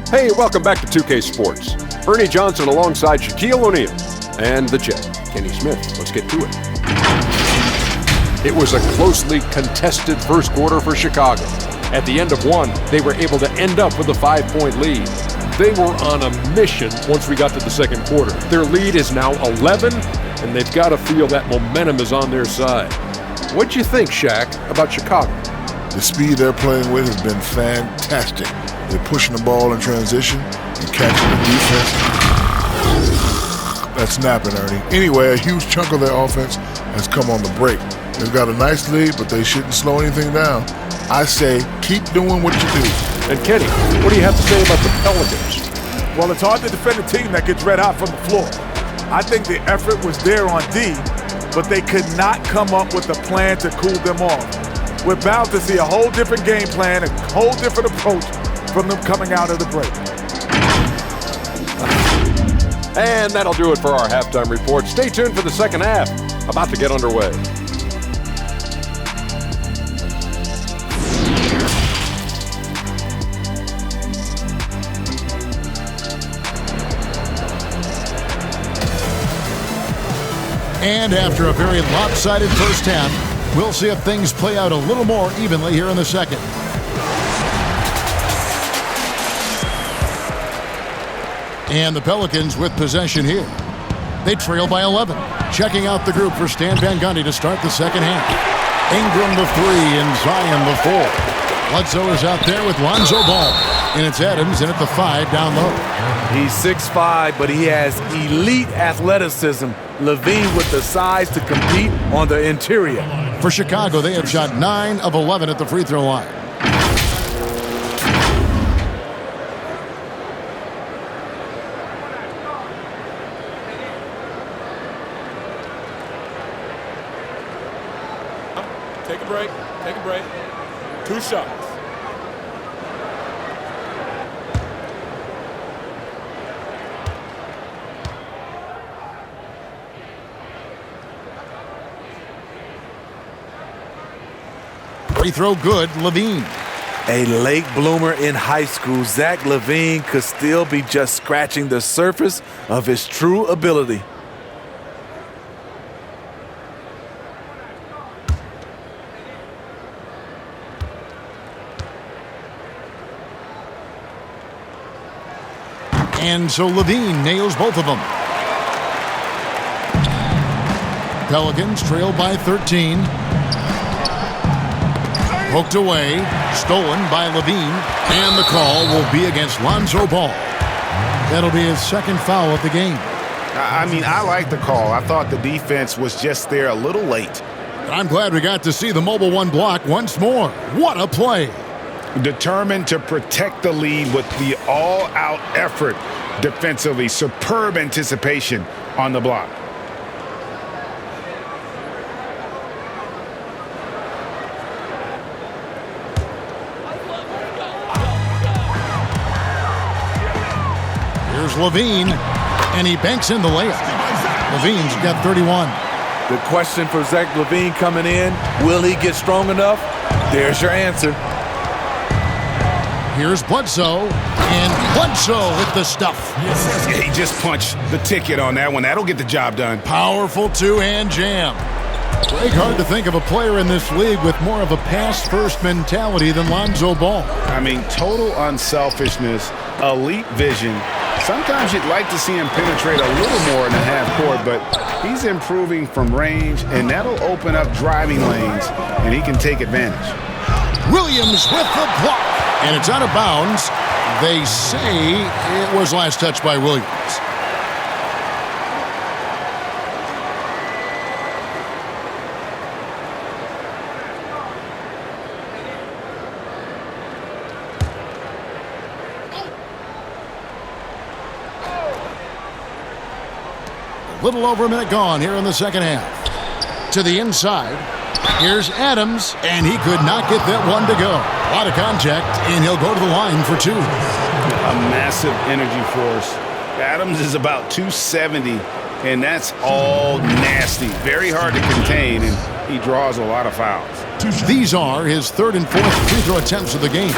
Hey, welcome back to 2K Sports. Ernie Johnson alongside Shaquille O'Neal. And the check. Kenny Smith, let's get to it. It was a closely contested first quarter for Chicago. At the end of one, they were able to end up with a 5-point lead. They were on a mission once we got to the second quarter. Their lead is now 11, and they've got to feel that momentum is on their side. What'd you think, Shaq, about Chicago? The speed they're playing with has been fantastic. They're pushing the ball in transition and catching the defense. That's snapping, Ernie. Anyway, a huge chunk of their offense has come on the break. They've got a nice lead, but they shouldn't slow anything down. I say keep doing what you do. And Kenny, what do you have to say about the Pelicans? Well, it's hard to defend a team that gets red hot from the floor. I think the effort was there on D, but they could not come up with a plan to cool them off. We're bound to see a whole different game plan, a whole different approach from them coming out of the break. And that'll do it for our halftime report. Stay tuned for the second half, about to get underway. And after a very lopsided first half, we'll see if things play out a little more evenly here in the second. And the Pelicans with possession here. They trail by 11. Checking out the group for Stan Van Gundy to start the second half. Ingram the 3 and Zion the 4. Lonzo is out there with Lonzo Ball. And it's Adams in at the 5 down low. He's 6'5", but he has elite athleticism. Levine with the size to compete on the interior. For Chicago, they have shot 9 of 11 at the free throw line. Take a break. Take a break. 2 shots. Free throw good, Levine. A late bloomer in high school, Zach LaVine could still be just scratching the surface of his true ability. And so Levine nails both of them. Pelicans trail by 13. Poked away, stolen by Levine, and the call will be against Lonzo Ball. That'll be his second foul of the game. I mean, I like the call. I thought the defense was just there a little late. I'm glad we got to see the Mobile One block once more. What a play! Determined to protect the lead with the all-out effort defensively. Superb anticipation on the block. Here's Levine, and he banks in the layup. Levine's got 31. The question for Zach LaVine coming in, will he get strong enough? There's your answer. Here's Bledsoe, and Bledsoe with the stuff. Yeah, he just punched the ticket on that one. That'll get the job done. Powerful two-hand jam. Greg, hard to think of a player in this league with more of a pass-first mentality than Lonzo Ball. I mean, total unselfishness, elite vision. Sometimes you'd like to see him penetrate a little more in the half court, but he's improving from range, and that'll open up driving lanes, and he can take advantage. Williams with the block, and it's out of bounds. They say it was last touched by Williams. Little over a minute gone here in the second half. To the inside. Here's Adams, and he could not get that one to go. A lot of contact, and he'll go to the line for 2. A massive energy force. Adams is about 270, and that's all nasty. Very hard to contain, and he draws a lot of fouls. These are his 3rd and 4th free throw attempts of the game.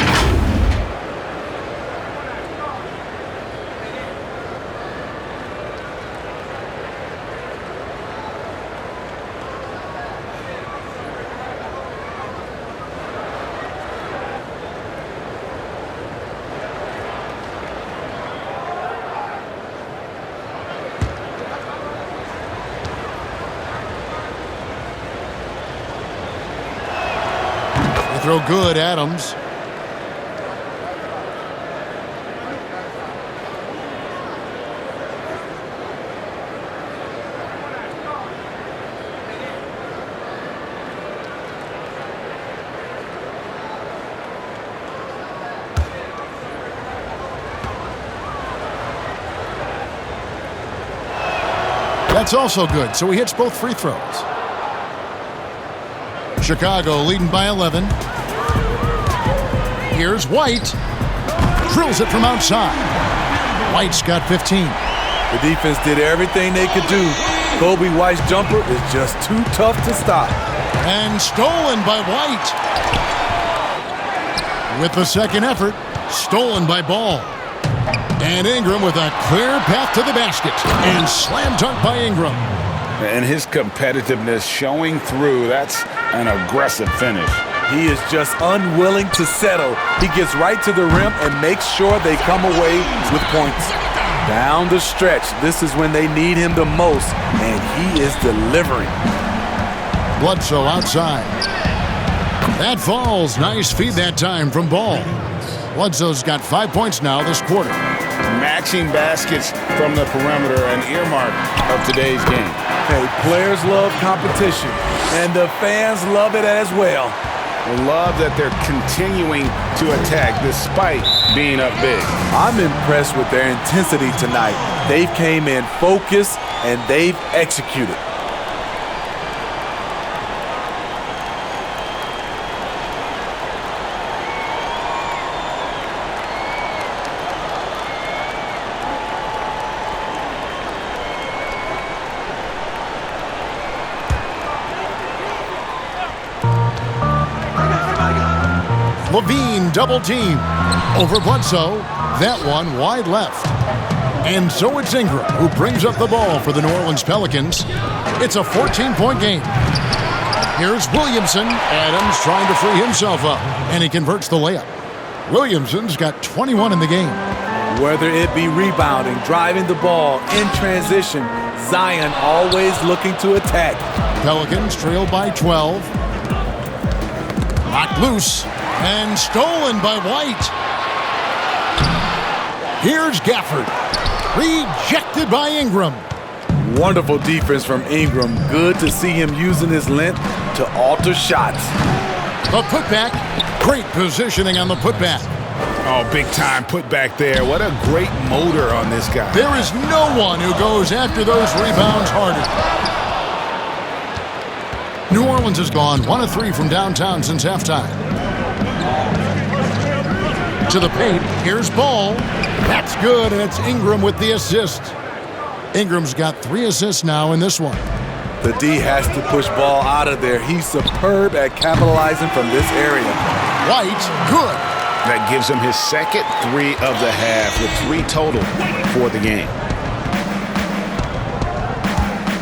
throw good, Adams. That's also good, so he hits both free throws. Chicago leading by 11. Here's White. Drills it from outside. White's got 15. The defense did everything they could do. Coby White's jumper is just too tough to stop. And stolen by White. With the second effort, stolen by Ball. And Ingram with a clear path to the basket. And slam dunk by Ingram. And his competitiveness showing through. That's an aggressive finish. He is just unwilling to settle. He gets right to the rim and makes sure they come away with points. Down the stretch, this is when they need him the most, and he is delivering. Bledsoe outside. That falls. Nice feed that time from Ball. Bledsoe's got 5 points now this quarter. Matching baskets from the perimeter, an earmark of today's game. Hey, players love competition, and the fans love it as well. Love that they're continuing to attack despite being up big. I'm impressed with their intensity tonight. They've came in focused, and they've executed. Levine double team over Bledsoe. That one wide left. And so it's Ingram who brings up the ball for the New Orleans Pelicans. It's a 14-point game. Here's Williamson. Adams trying to free himself up, and he converts the layup. Williamson's got 21 in the game. Whether it be rebounding, driving the ball, in transition, Zion always looking to attack. Pelicans trail by 12. Knocked loose. And stolen by White. Here's Gafford. Rejected by Ingram. Wonderful defense from Ingram. Good to see him using his length to alter shots. The putback. Great positioning on the putback. Oh, big time putback there. What a great motor on this guy. There is no one who goes after those rebounds harder. New Orleans has gone 1 of 3 from downtown since halftime. To the paint, here's Ball. That's good, and it's Ingram with the assist. Ingram's got 3 assists now in this one. The D has to push Ball out of there. He's superb at capitalizing from this area. White, good. That gives him his second 3 of the half, with 3 total for the game.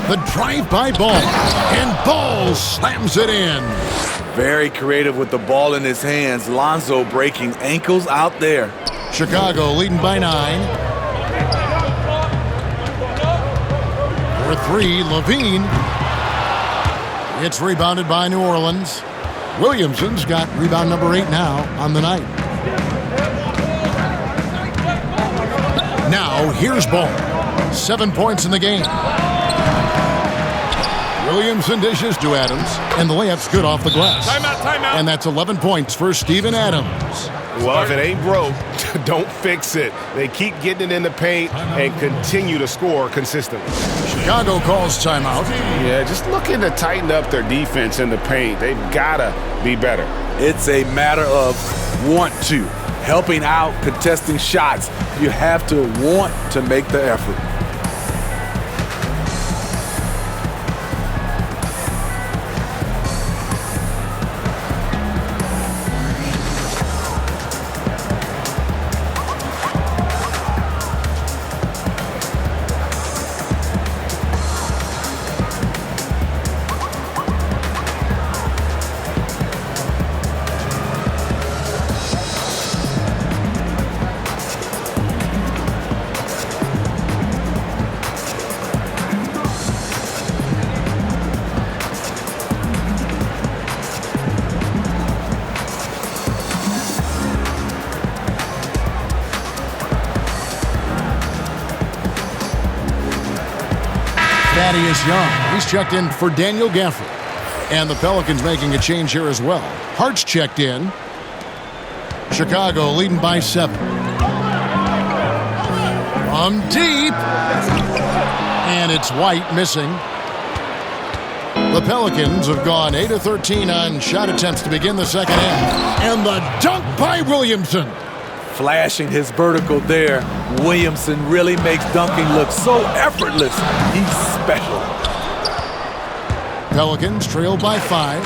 The drive by Ball, and Ball slams it in. Very creative with the ball in his hands. Lonzo breaking ankles out there. Chicago leading by 9. For 3, Levine. It's rebounded by New Orleans. Williamson's got rebound number 8 now on the night. Now here's Ball. 7 points in the game. Williamson dishes to Adams, and the layup's good off the glass. Timeout. And that's 11 points for Steven Adams. Well, if it ain't broke, don't fix it. They keep getting it in the paint and continue to score consistently. Chicago calls timeout. Yeah, just looking to tighten up their defense in the paint. They've got to be better. It's a matter of want to. Helping out, contesting shots. You have to want to make the effort. Thaddeus Young. He's checked in for Daniel Gafford. And the Pelicans making a change here as well. Hart's checked in. Chicago leading by 7. From deep. And it's White missing. The Pelicans have gone 8 of 13 on shot attempts to begin the second half. And the dunk by Williamson. Flashing his vertical there. Williamson really makes dunking look so effortless. He's special. Pelicans trail by 5.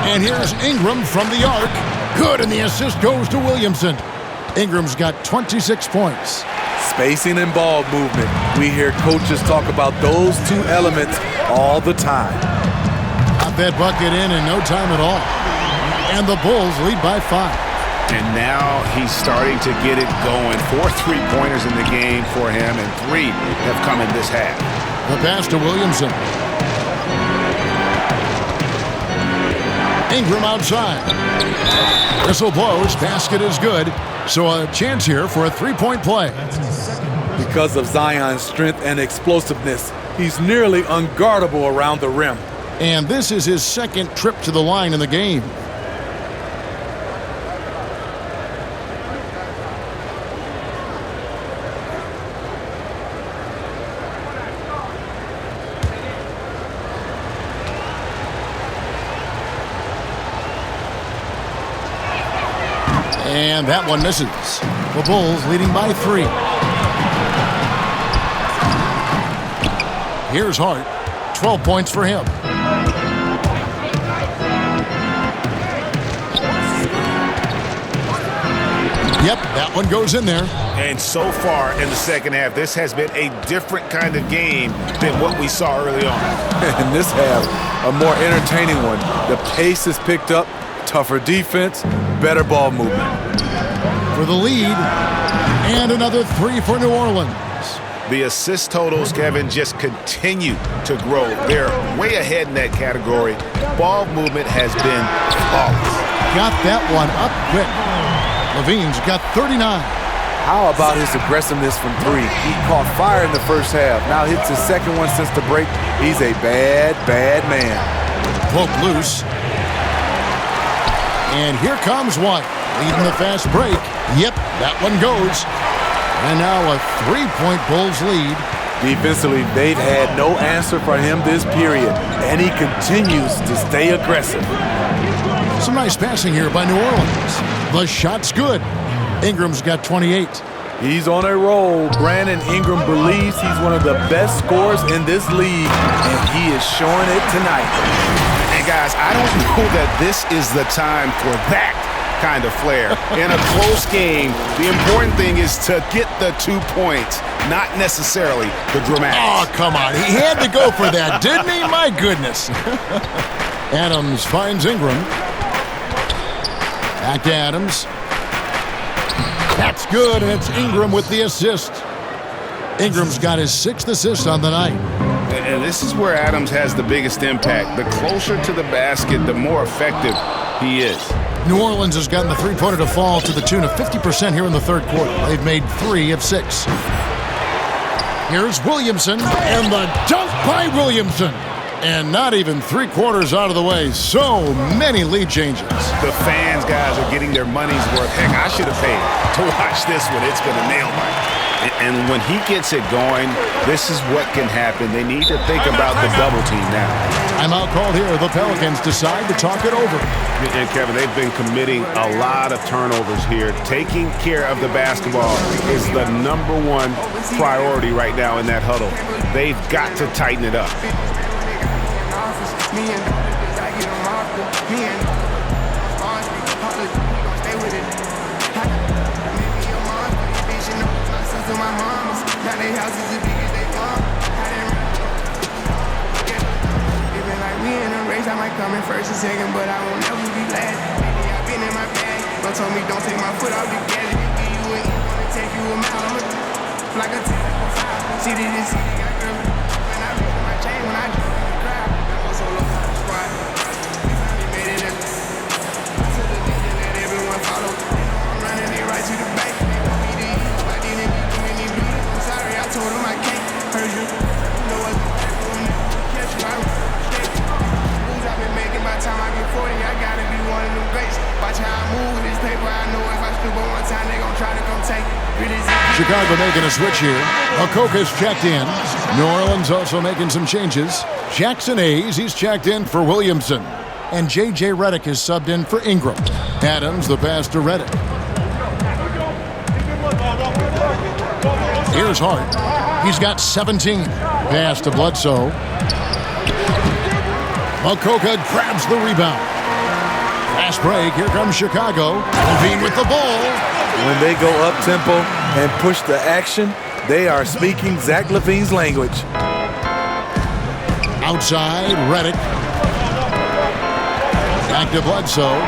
And here's Ingram from the arc. Good, and the assist goes to Williamson. Ingram's got 26 points. Spacing and ball movement. We hear coaches talk about those two elements all the time. Got that bucket in no time at all. And the Bulls lead by 5. And now he's starting to get it going. 4 3-pointers in the game for him, and 3 have come in this half. The pass to Williamson. Ingram outside. Whistle blows. Basket is good. So a chance here for a 3-point play. Because of Zion's strength and explosiveness, he's nearly unguardable around the rim. And this is his second trip to the line in the game. And that one misses. The Bulls leading by 3. Here's Hart. 12 points for him. Yep, that one goes in there. And so far in the second half, this has been a different kind of game than what we saw early on. And this half, a more entertaining one. The pace is picked up, tougher defense, better ball movement. For the lead, and another 3 for New Orleans. The assist totals, Kevin, just continue to grow. They're way ahead in that category. Ball movement has been flawless. Got that one up quick. Levine's got 39. How about his aggressiveness from 3? He caught fire in the first half. Now hits his second one since the break. He's a bad, bad man. Poke loose. And here comes White. Leading the fast break. Yep, that one goes. And now a 3-point Bulls lead. Defensively, they've had no answer for him this period, and he continues to stay aggressive. Some nice passing here by New Orleans. The shot's good. Ingram's got 28. He's on a roll. Brandon Ingram believes he's one of the best scorers in this league, and he is showing it tonight. And guys, I don't know that this is the time for that kind of flair. In a close game, the important thing is to get the 2 points, not necessarily the dramatics. Oh, come on. He had to go for that, didn't he? My goodness. Adams finds Ingram. Back to Adams. That's good, and it's Ingram with the assist. Ingram's got his 6th assist on the night. And this is where Adams has the biggest impact. The closer to the basket, the more effective he is. New Orleans has gotten the three-pointer to fall to the tune of 50% here in the third quarter. They've made 3 of 6. Here's Williamson, and the dunk by Williamson. And not even 3/4 out of the way. So many lead changes. The fans, guys, are getting their money's worth. Heck, I should have paid to watch this one. It's been a nail biter. And when he gets it going, this is what can happen. They need to think about the double team now. Timeout called here. The Pelicans decide to talk it over. And Kevin, they've been committing a lot of turnovers here. Taking care of the basketball is the #1 priority right now in that huddle. They've got to tighten it up. I might come in first and second, but I won't never be last. Lately I've been in my bag, but told me don't take my foot off the gas. Give you an E, take you a mile. I'm like a 10-5. See this city got girl. When I look at my chain, when I do the crowd, I'm also low squad. We finally made it. To the leader that everyone follow. I'm running it right to the bank. They want me to eat, but I didn't give me any beat. I'm sorry, I told them I can't. Chicago making a switch here. Makoka's checked in. New Orleans also making some changes. Jackson Hayes, he's checked in for Williamson. And J.J. Redick is subbed in for Ingram. Adams, the pass to Redick. Here's Hart. He's got 17. Pass to Bledsoe. Makoka grabs the rebound. Fast break. Here comes Chicago. Levine with the ball. When they go up-tempo and push the action, they are speaking Zach LaVine's language. Outside, Redick. Back to Bledsoe.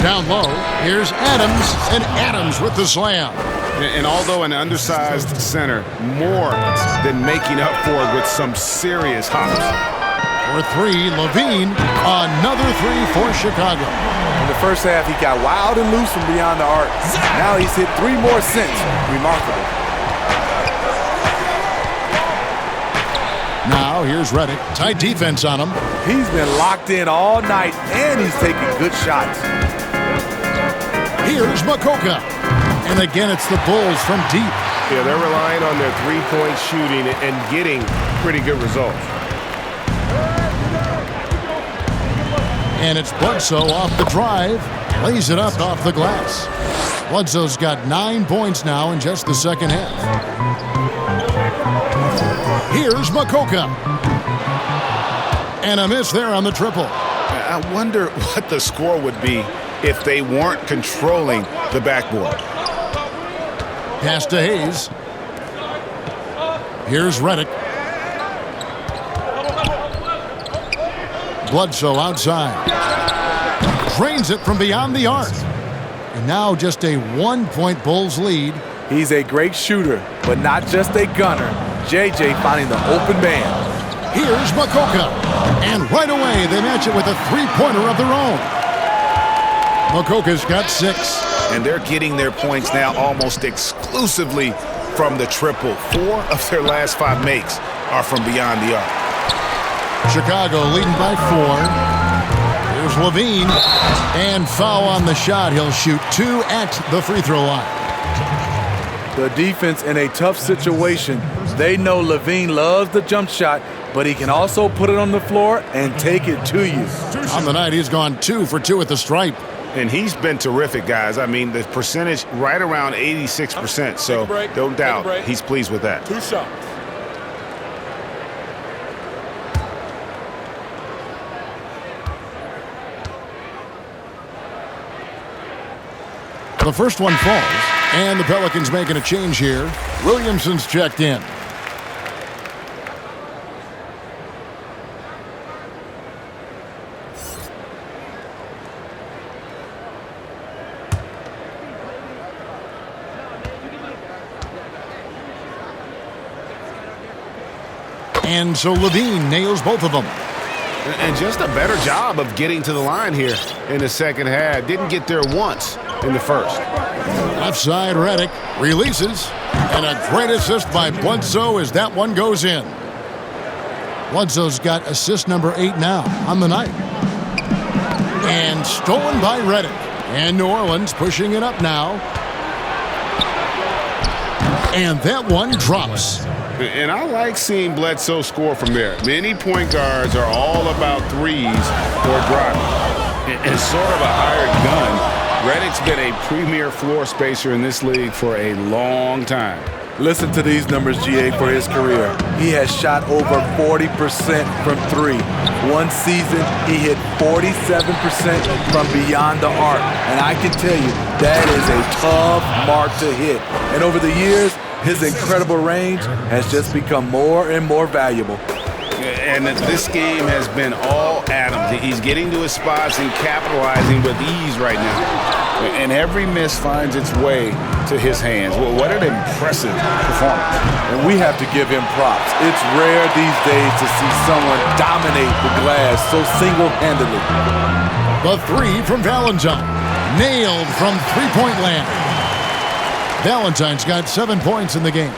Down low, here's Adams, and Adams with the slam. And although an undersized center, more than making up for it with some serious hops. For three, Levine, another three for Chicago. In the first half, he got wild and loose from beyond the arc. Now he's hit 3 more since. Remarkable. Now here's Redick. Tight defense on him. He's been locked in all night, and he's taking good shots. Here's Makoka. And again, it's the Bulls from deep. Yeah, they're relying on their three-point shooting and getting pretty good results. And it's Bledsoe off the drive. Lays it up off the glass. Bledsoe's got 9 points now in just the second half. Here's Makoka. And a miss there on the triple. I wonder what the score would be if they weren't controlling the backboard. Pass to Hayes. Here's Redick. Bledsoe outside. Drains it from beyond the arc. And now just a 1-point Bulls lead. He's a great shooter, but not just a gunner. JJ finding the open man. Here's Makoka. And right away, they match it with a three-pointer of their own. Makoka's got 6. And they're getting their points now almost exclusively from the triple. 4 of their last 5 makes are from beyond the arc. Chicago leading by 4. Here's Levine. And foul on the shot. He'll shoot 2 at the free throw line. The defense in a tough situation. They know Levine loves the jump shot, but he can also put it on the floor and take it to you. On the night, he's gone 2 for 2 at the stripe. And he's been terrific, guys. I mean, the percentage right around 86%. So no doubt he's pleased with that. 2 shots. The first one falls, and the Pelicans making a change here. Williamson's checked in. And so Levine nails both of them. And just a better job of getting to the line here in the second half. Didn't get there once in the first. Left side, Redick releases. And a great assist by Bledsoe as that one goes in. Bledsoe's got assist number 8 now on the night. And stolen by Redick. And New Orleans pushing it up now. And that one drops. And I like seeing Bledsoe score from there. Many point guards are all about threes or driving. And sort of a hired gun. Redick's been a premier floor spacer in this league for a long time. Listen to these numbers, GA, for his career. He has shot over 40% from 3. One season, he hit 47% from beyond the arc. And I can tell you, that is a tough mark to hit. And over the years, his incredible range has just become more and more valuable. And this game has been all Adams. He's getting to his spots and capitalizing with ease right now. And every miss finds its way to his hands. Well, what an impressive performance. And we have to give him props. It's rare these days to see someone dominate the glass so single-handedly. The 3 from Valentine. Nailed from three-point land. Valentine's got 7 points in the game.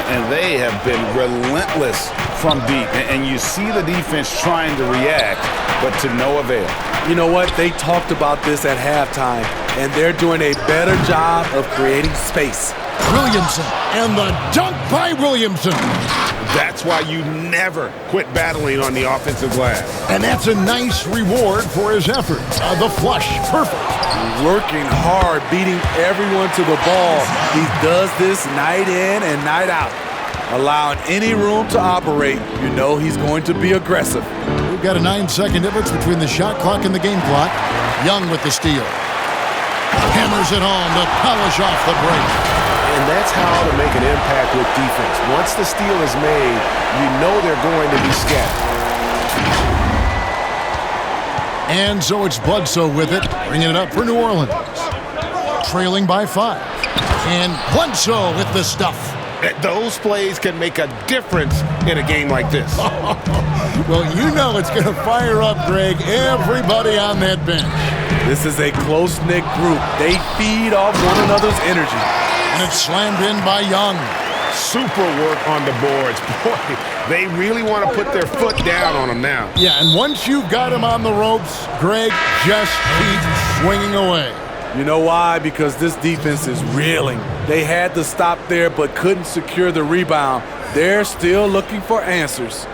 And they have been relentless from deep. And you see the defense trying to react. but to no avail. You know what? They talked about this at halftime, and they're doing a better job of creating space. Williamson, and the dunk by Williamson. That's why you never quit battling on the offensive glass. And that's a nice reward for his effort. The flush, perfect. Working hard, beating everyone to the ball. He does this night in and night out. Allowing any room to operate, you know he's going to be aggressive. We've got a 9-second difference between the shot clock and the game clock. Young with the steal. Hammers it home to polish off the break. And that's how to make an impact with defense. Once the steal is made, you know they're going to be scattered. And so it's Bledsoe with it, bringing it up for New Orleans. Trailing by 5. And Bledsoe with the stuff. Those plays can make a difference in a game like this. Well, you know it's going to fire up, Greg, everybody on that bench. This is a close-knit group. They feed off one another's energy. And it's slammed in by Young. Super work on the boards. Boy, they really want to put their foot down on them now. Yeah, and once you've got him on the ropes, Greg, just keep swinging away. You know why? Because this defense is reeling. They had to stop there but couldn't secure the rebound. They're still looking for answers.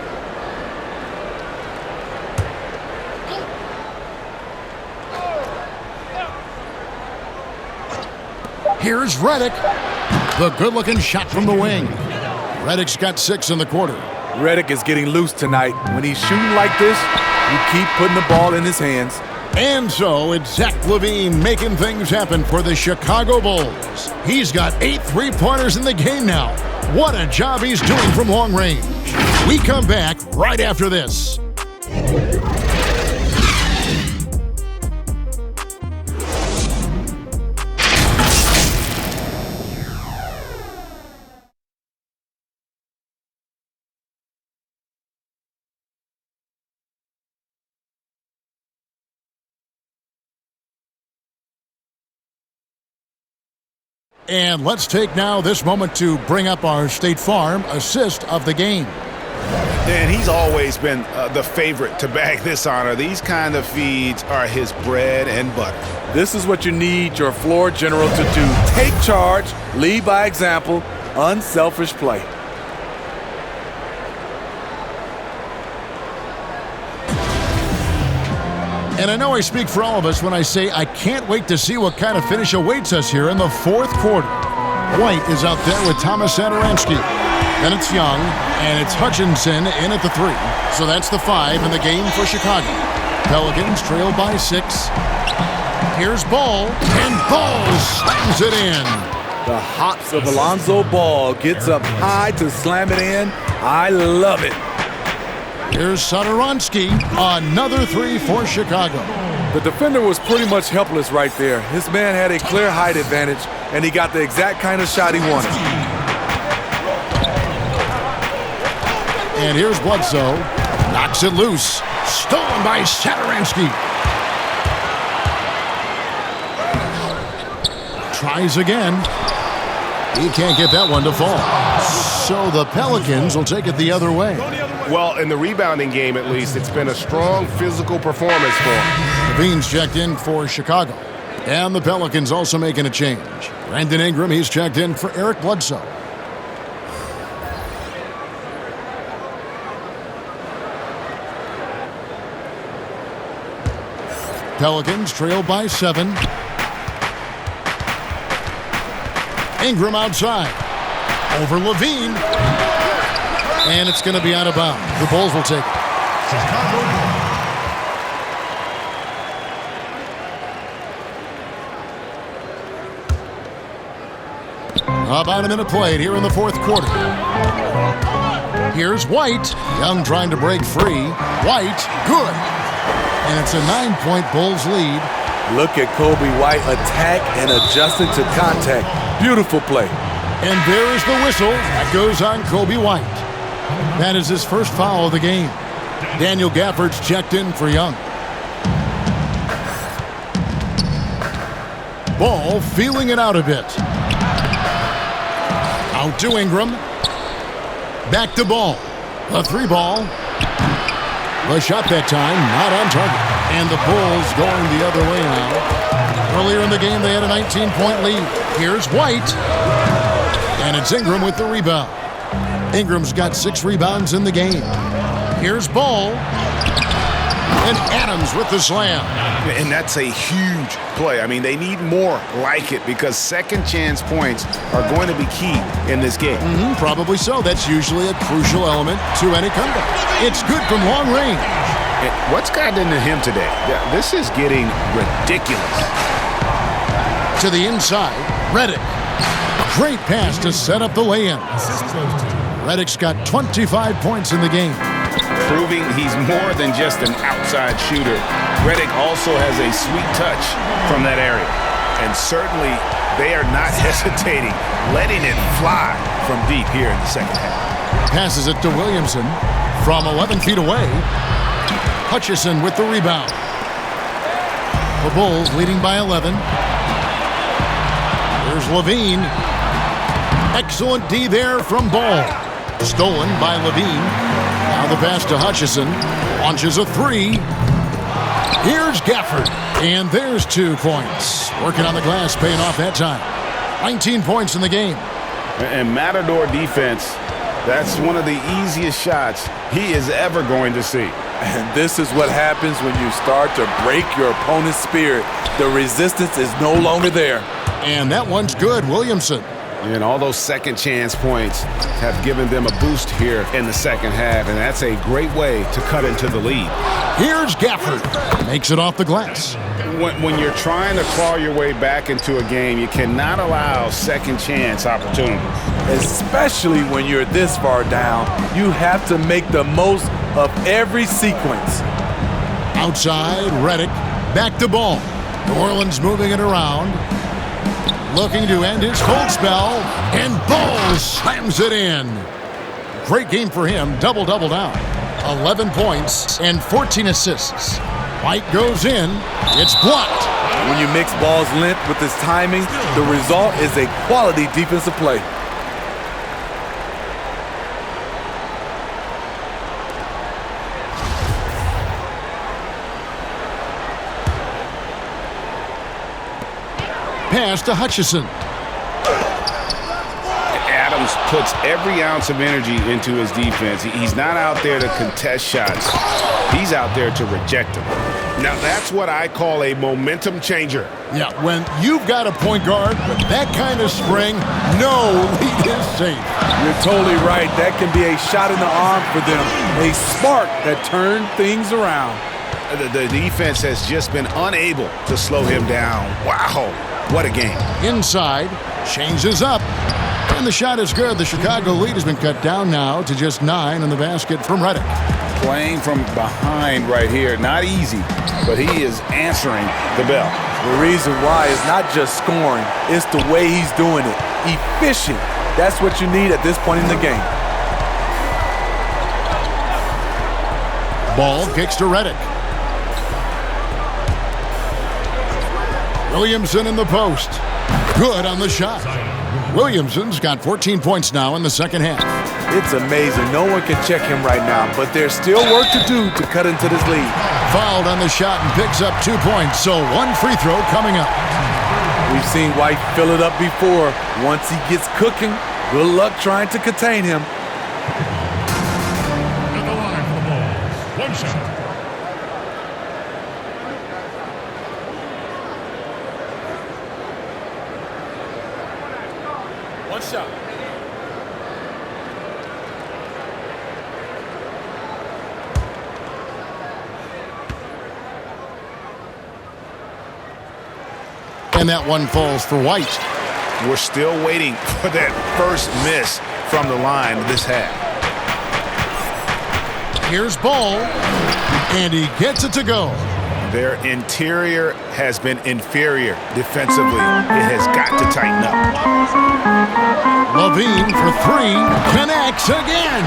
Here's Redick. The good-looking shot from the wing. Redick's got 6 in the quarter. Redick is getting loose tonight. When he's shooting like this, you keep putting the ball in his hands. And so it's Zach LaVine making things happen for the Chicago Bulls. He's got 8 3-pointers in the game now. What a job he's doing from long range. We come back right after this. And let's take now this moment to bring up our State Farm assist of the game. And he's always been the favorite to bag this honor. These kind of feeds are his bread and butter. This is what you need your floor general to do. Take charge, lead by example, unselfish play. And I know I speak for all of us when I say I can't wait to see what kind of finish awaits us here in the 4th quarter. White is out there with Thomas Satoransky. Then it's Young, and it's Hutchinson in at the 3. So that's the 5 in the game for Chicago. Pelicans trail by 6. Here's Ball, and Ball slams it in. The hops of Lonzo Ball gets up high to slam it in. I love it. Here's Satoransky, another 3 for Chicago. The defender was pretty much helpless right there. His man had a clear height advantage, and he got the exact kind of shot he wanted. And here's Bledsoe, knocks it loose, stolen by Satoransky. Tries again. He can't get that one to fall. So the Pelicans will take it the other way. Well, in the rebounding game, at least, it's been a strong physical performance for him. LaVine's checked in for Chicago. And the Pelicans also making a change. Brandon Ingram, he's checked in for Eric Bledsoe. Pelicans trail by 7. Ingram outside. Over LaVine. And it's going to be out of bounds. The Bulls will take it. About a minute played here in the 4th quarter. Here's White. Young trying to break free. White, good. And it's a 9-point Bulls lead. Look at Coby White attack and adjusting to contact. Beautiful play. And there is the whistle that goes on Coby White. That is his first foul of the game. Daniel Gafford's checked in for Young. Ball feeling it out a bit. Out to Ingram. Back to Ball. A 3 ball. The shot that time, not on target. And the Bulls going the other way now. Earlier in the game, they had a 19-point lead. Here's White. And it's Ingram with the rebound. Ingram's got 6 rebounds in the game. Here's Ball. And Adams with the slam. And that's a huge play. I mean, they need more like it because second chance points are going to be key in this game. Probably so. That's usually a crucial element to any comeback. It's good from long range. And what's gotten into him today? Yeah, this is getting ridiculous. To the inside, Redick. Great pass to set up the lay-in. Redick's got 25 points in the game. Proving he's more than just an outside shooter. Redick also has a sweet touch from that area. And certainly they are not hesitating, letting it fly from deep here in the second half. Passes it to Williamson from 11 feet away. Hutchison with the rebound. The Bulls leading by 11. Here's Levine. Excellent D there from Ball. Stolen by Levine. Now the pass to Hutchison. Launches a 3. Here's Gafford. And there's 2 points. Working on the glass, paying off that time. 19 points in the game. And Matador defense, that's one of the easiest shots he is ever going to see. And this is what happens when you start to break your opponent's spirit. The resistance is no longer there. And that one's good, Williamson. And all those second chance points have given them a boost here in the second half, and that's a great way to cut into the lead. Here's Gafford. Makes it off the glass. When you're trying to claw your way back into a game, you cannot allow second chance opportunities. Especially when you're this far down, you have to make the most of every sequence. Outside, Redick. Back to Ball. New Orleans moving it around. Looking to end his cold spell, and Ball slams it in. Great game for him, double-double down. 11 points and 14 assists. White goes in, it's blocked. When you mix Ball's length with his timing, the result is a quality defensive play. Pass to Hutchison. Adams puts every ounce of energy into his defense. He's not out there to contest shots. He's out there to reject them. Now, that's what I call a momentum changer. Yeah, when you've got a point guard with that kind of spring, no lead is safe. You're totally right. That can be a shot in the arm for them, a spark that turned things around. The defense has just been unable to slow him down. Wow. What a game. Inside, changes up, and the shot is good. The Chicago lead has been cut down now to just 9 in the basket from Redick. Playing from behind right here, not easy, but he is answering the bell. The reason why is not just scoring, it's the way he's doing it. Efficient. That's what you need at this point in the game. Ball kicks to Redick. Williamson in the post. Good on the shot. Williamson's got 14 points now in the second half. It's amazing. No one can check him right now, but there's still work to do to cut into this lead. Fouled on the shot and picks up 2 points, so 1 free throw coming up. We've seen White fill it up before. Once he gets cooking, good luck trying to contain him. At the line for the Bulls, 1 shot. Shot. And that one falls for White. We're still waiting for that first miss from the line this half. Here's Ball, and he gets it to go. Their interior has been inferior defensively. It has got to tighten up. Levine for 3, connects again.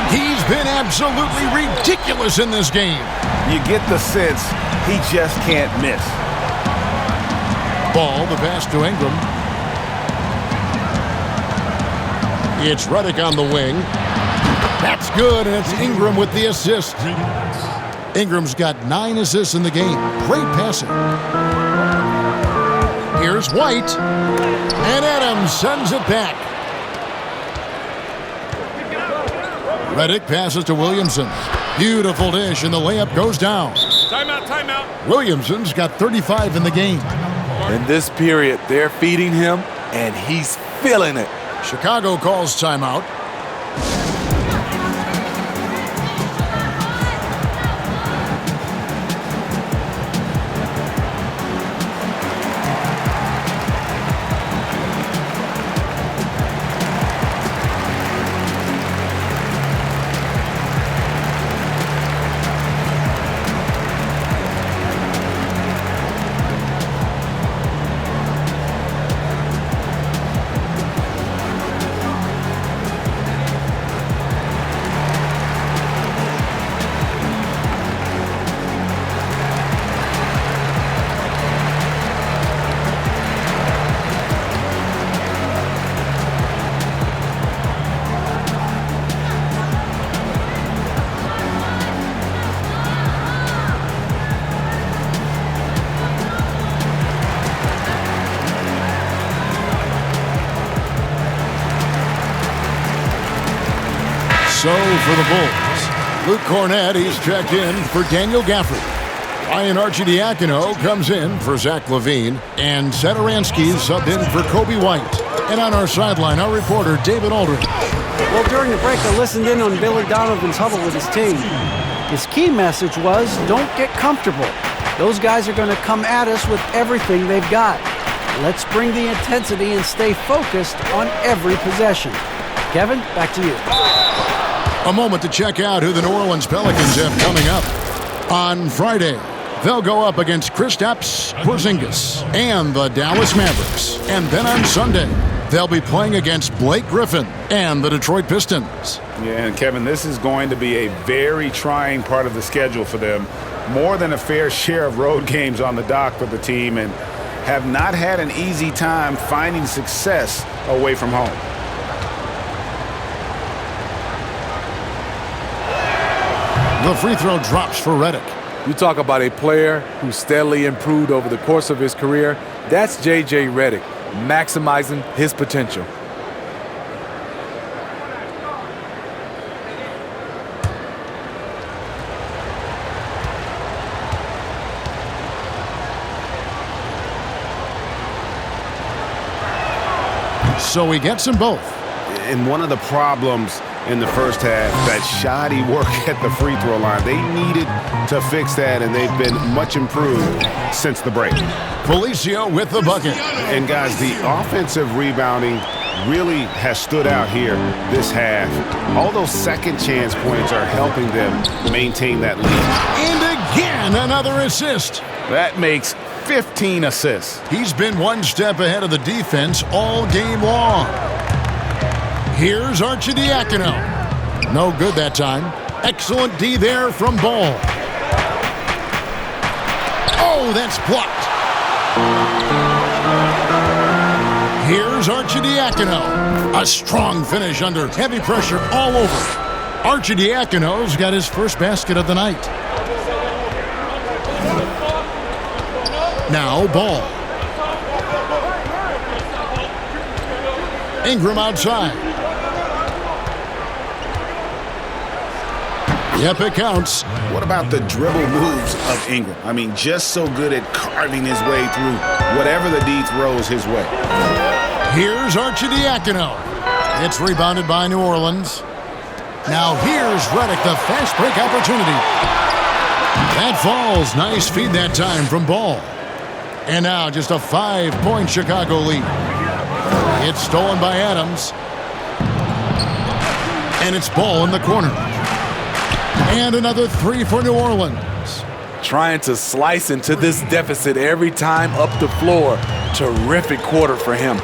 He's been absolutely ridiculous in this game. You get the sense he just can't miss. Ball, the pass to Ingram. It's Redick on the wing. That's good, and it's Ingram with the assist. Ingram's got 9 assists in the game. Great passing. Here's White, and Adams sends it back. Redick passes to Williamson. Beautiful dish, and the layup goes down. Timeout, timeout. Williamson's got 35 in the game. In this period, they're feeding him, and he's feeling it. Chicago calls timeout. So for the Bulls, Luke Cornett, he's checked in for Daniel Gafford. Ryan Arcidiacono comes in for Zach LaVine, and Satoransky subbed in for Coby White. And on our sideline, our reporter, David Aldridge. Well, during the break, I listened in on Billy Donovan's huddle with his team. His key message was, don't get comfortable. Those guys are going to come at us with everything they've got. Let's bring the intensity and stay focused on every possession. Kevin, back to you. A moment to check out who the New Orleans Pelicans have coming up. On Friday, they'll go up against Kristaps Porzingis and the Dallas Mavericks. And then on Sunday, they'll be playing against Blake Griffin and the Detroit Pistons. Yeah, and Kevin, this is going to be a very trying part of the schedule for them. More than a fair share of road games on the dock for the team, and have not had an easy time finding success away from home. The free throw drops for Redick. You talk about a player who steadily improved over the course of his career. That's J.J. Redick, maximizing his potential. So he gets them both. And one of the problems in the first half, that shoddy work at the free throw line. They needed to fix that, and they've been much improved since the break. Felicio with the bucket. And guys, the offensive rebounding really has stood out here this half. All those second chance points are helping them maintain that lead. And again, another assist. That makes 15 assists. He's been one step ahead of the defense all game long. Here's Arcidiacono. No good that time. Excellent D there from Ball. Oh, that's blocked. Here's Arcidiacono. A strong finish under heavy pressure all over. Arcidiacono's got his first basket of the night. Now Ball. Ingram outside. Yep, it counts. What about the dribble moves of Ingram? I mean, just so good at carving his way through whatever the D throws his way. Here's Arcidiacono. It's rebounded by New Orleans. Now here's Redick, the fast break opportunity. That falls. Nice feed that time from Ball. And now just a 5-point Chicago lead. It's stolen by Adams. And it's Ball in the corner. And another 3 for New Orleans. Trying to slice into this deficit every time up the floor. Terrific quarter for him.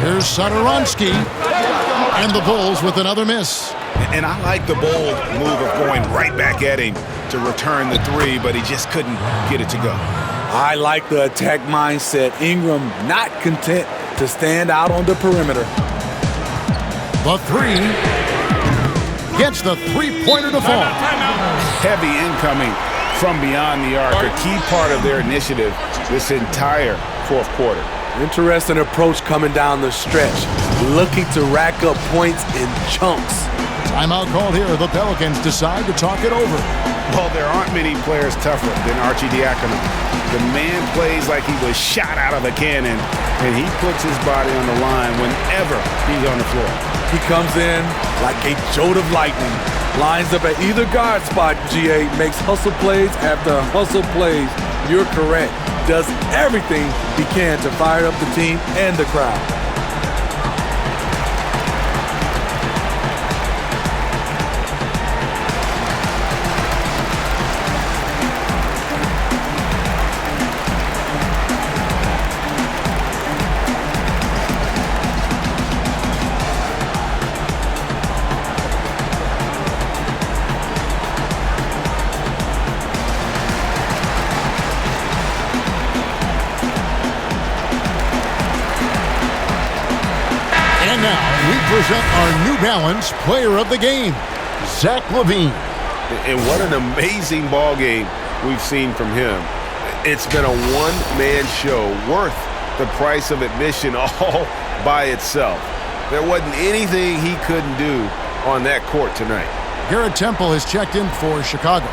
Here's Satoransky. And the Bulls with another miss. And I like the bold move of going right back at him to return the 3, but he just couldn't get it to go. I like the attack mindset. Ingram not content to stand out on the perimeter. The 3. gets the three-pointer to fall. Heavy incoming from beyond the arc, a key part of their initiative this entire fourth quarter. Interesting approach coming down the stretch, looking to rack up points in chunks. Timeout called here. The Pelicans decide to talk it over. Well, there aren't many players tougher than Arcidiacono. The man plays like he was shot out of a cannon, and he puts his body on the line whenever he's on the floor. He comes in like a jolt of lightning, lines up at either guard spot, GA, makes hustle plays after hustle plays. You're correct. Does everything he can to fire up the team and the crowd. And now we present our New Balance Player of the Game, Zach LaVine. And what an amazing ball game we've seen from him. It's been a one-man show worth the price of admission all by itself. There wasn't anything he couldn't do on that court tonight. Garrett Temple has checked in for Chicago.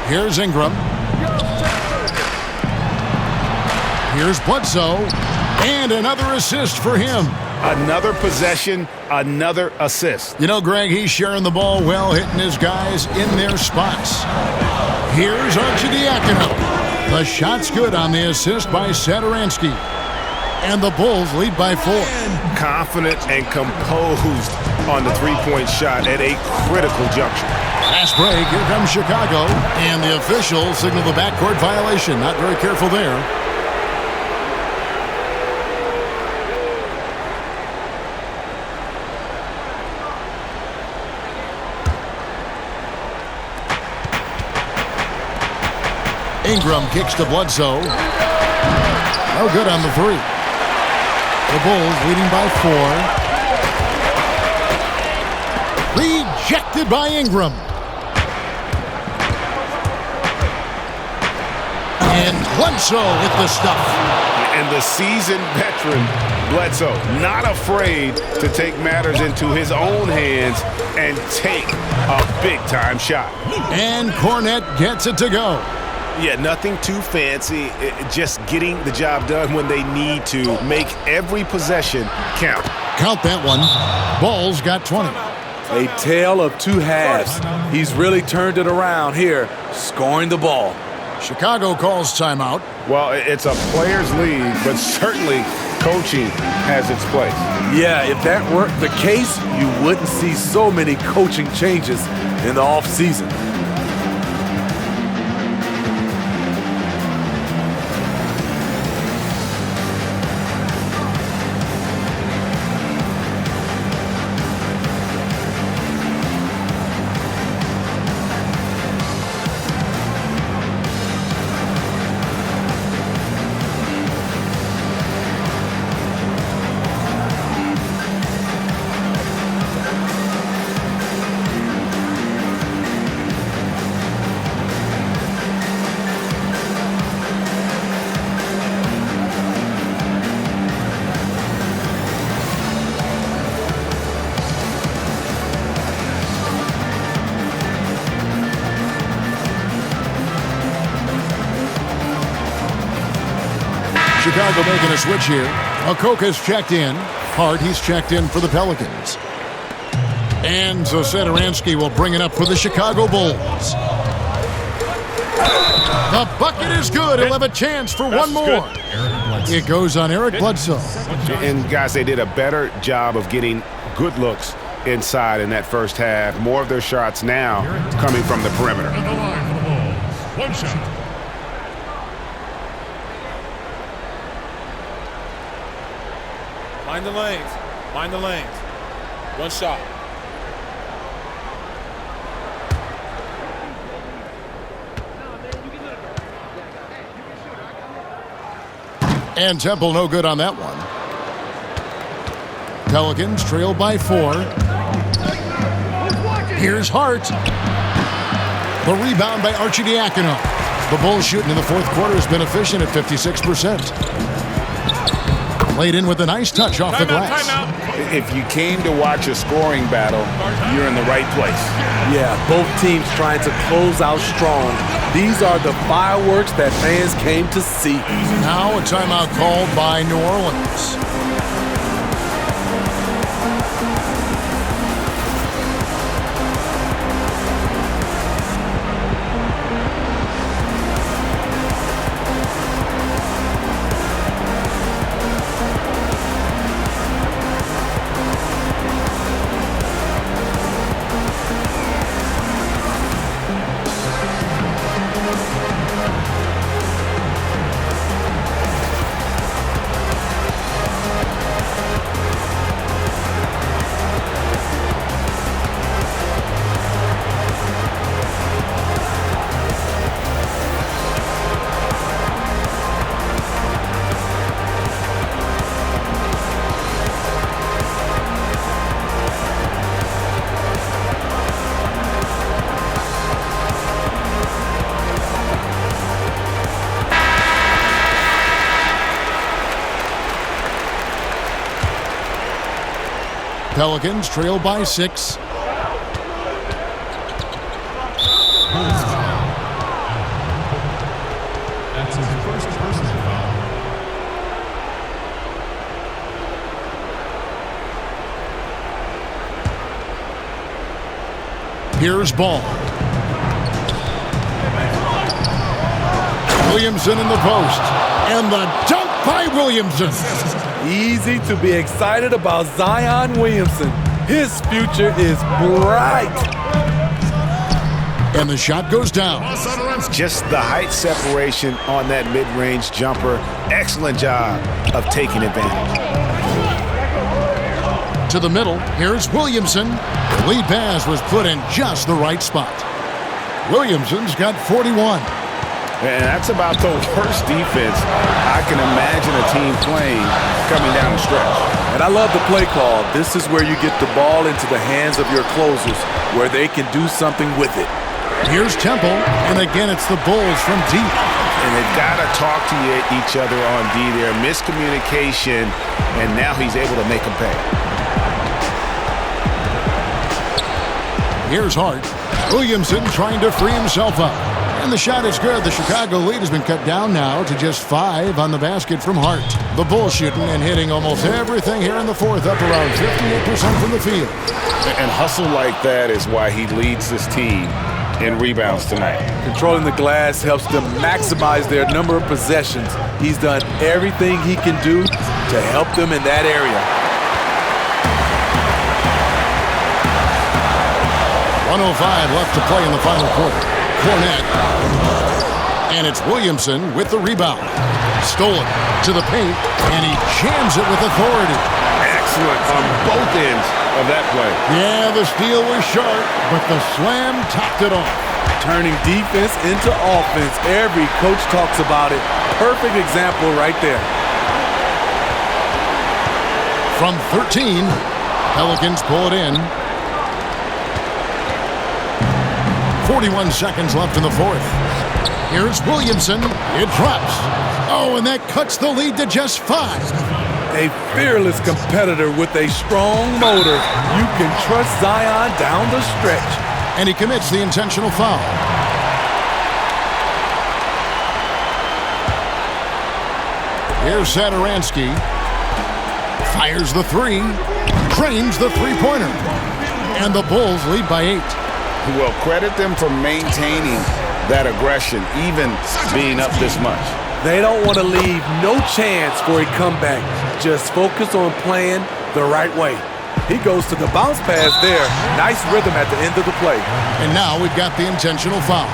Here's Ingram. Here's Bledsoe. And another assist for him. Another possession, another assist. You know, Greg, he's sharing the ball well, hitting his guys in their spots. Here's Arcidiacono. The shot's good on the assist by Satoransky. And the Bulls lead by 4. Confident and composed on the three-point shot at a critical juncture. Fast break, here comes Chicago. And the officials signal the backcourt violation. Not very careful there. Ingram kicks to Bledsoe. No good on the three. The Bulls leading by 4. Rejected by Ingram. And Bledsoe with the stuff. And the seasoned veteran, Bledsoe, not afraid to take matters into his own hands and take a big-time shot. And Cornette gets it to go. Yeah, nothing too fancy, just getting the job done when they need to. Make every possession count. Count that one. Bulls got 20. A tale of two halves. He's really turned it around here, scoring the ball. Chicago calls timeout. Well, it's a players' league, but certainly coaching has its place. Yeah, if that weren't the case, you wouldn't see so many coaching changes in the offseason. Chicago making a switch here. Okoka's checked in. Hart, he's checked in for the Pelicans. And so Satoransky will bring it up for the Chicago Bulls. The bucket is good. He'll have a chance for one more. It goes on Eric Bledsoe. And guys, they did a better job of getting good looks inside in that first half. More of their shots now coming from the perimeter. At the line for the Bulls. One shot. Mind the lanes. Mind the lanes. One shot. And Temple no good on that one. Pelicans trail by 4. Here's Hart. The rebound by Arcidiacono. The Bulls shooting in the fourth quarter has been efficient at 56%. Played in with a nice touch off the glass. If you came to watch a scoring battle, you're in the right place. Yeah, both teams trying to close out strong. These are the fireworks that fans came to see. Now a timeout called by New Orleans. Pelicans trail by 6. That's his first personal foul. Here's Ball. Williamson in the post. And the dunk by Williamson. Easy to be excited about Zion Williamson. His future is bright. And the shot goes down. Just the height separation on that mid-range jumper. Excellent job of taking advantage. To the middle, here's Williamson. The lead pass was put in just the right spot. Williamson's got 41. And that's about the worst defense I can imagine a team playing coming down the stretch. And I love the play call. This is where you get the ball into the hands of your closers, where they can do something with it. Here's Temple, and again it's the Bulls from deep. And they've got to talk to each other on D there. Miscommunication, and now he's able to make them pay. Here's Hart. Williamson trying to free himself up. And the shot is good. The Chicago lead has been cut down now to just 5 on the basket from Hart. The Bulls shooting and hitting almost everything here in the fourth, up around 58% from the field. And hustle like that is why he leads this team in rebounds tonight. Controlling the glass helps them maximize their number of possessions. He's done everything he can do to help them in that area. 1:05 left to play in the final quarter. Cornette. And it's Williamson with the rebound. Stolen to the paint, and he jams it with authority. Excellent on both ends of that play. Yeah, the steal was sharp, but the slam topped it off. Turning defense into offense. Every coach talks about it. Perfect example right there. From 13, Pelicans pull it in. 41 seconds left in the fourth. Here's Williamson. It drops. Oh, and that cuts the lead to just 5. A fearless competitor with a strong motor. You can trust Zion down the stretch. And he commits the intentional foul. Here's Satoransky. Fires the 3. Drains the three-pointer. And the Bulls lead by 8. Well, credit them for maintaining that aggression, even being up this much. They don't want to leave no chance for a comeback. Just focus on playing the right way. He goes to the bounce pass there. Nice rhythm at the end of the play. And now we've got the intentional foul.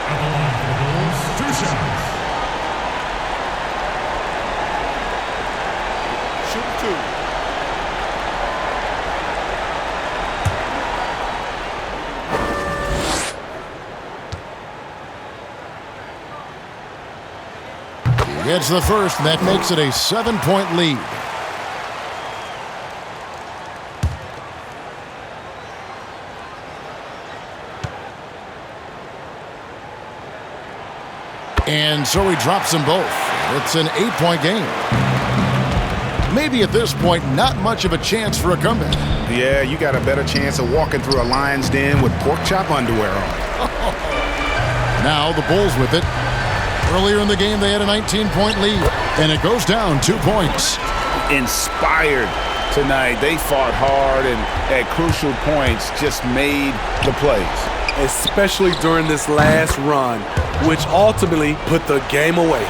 At the line for the Bulls, 2 shots. Shoot 2. gets the first, and that makes it a 7-point lead. And so he drops them both. It's an 8-point game. Maybe at this point, not much of a chance for a comeback. Yeah, you got a better chance of walking through a lion's den with pork chop underwear on. Now the Bulls with it. Earlier in the game, they had a 19-point lead, and it goes down 2 points. Inspired tonight. They fought hard and at crucial points just made the plays. Especially during this last run, which ultimately put the game away.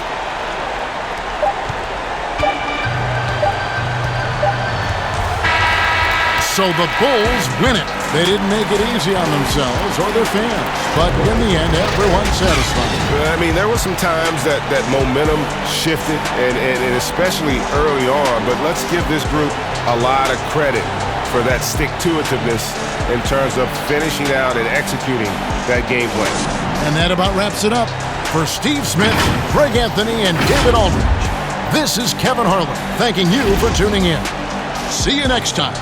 So the Bulls win it. They didn't make it easy on themselves or their fans, but in the end, everyone's satisfied. I mean, there were some times that momentum shifted, and especially early on, but let's give this group a lot of credit for that stick-to-itiveness in terms of finishing out and executing that game plan. And that about wraps it up. For Steve Smith, Greg Anthony, and David Aldridge, this is Kevin Harlan thanking you for tuning in. See you next time.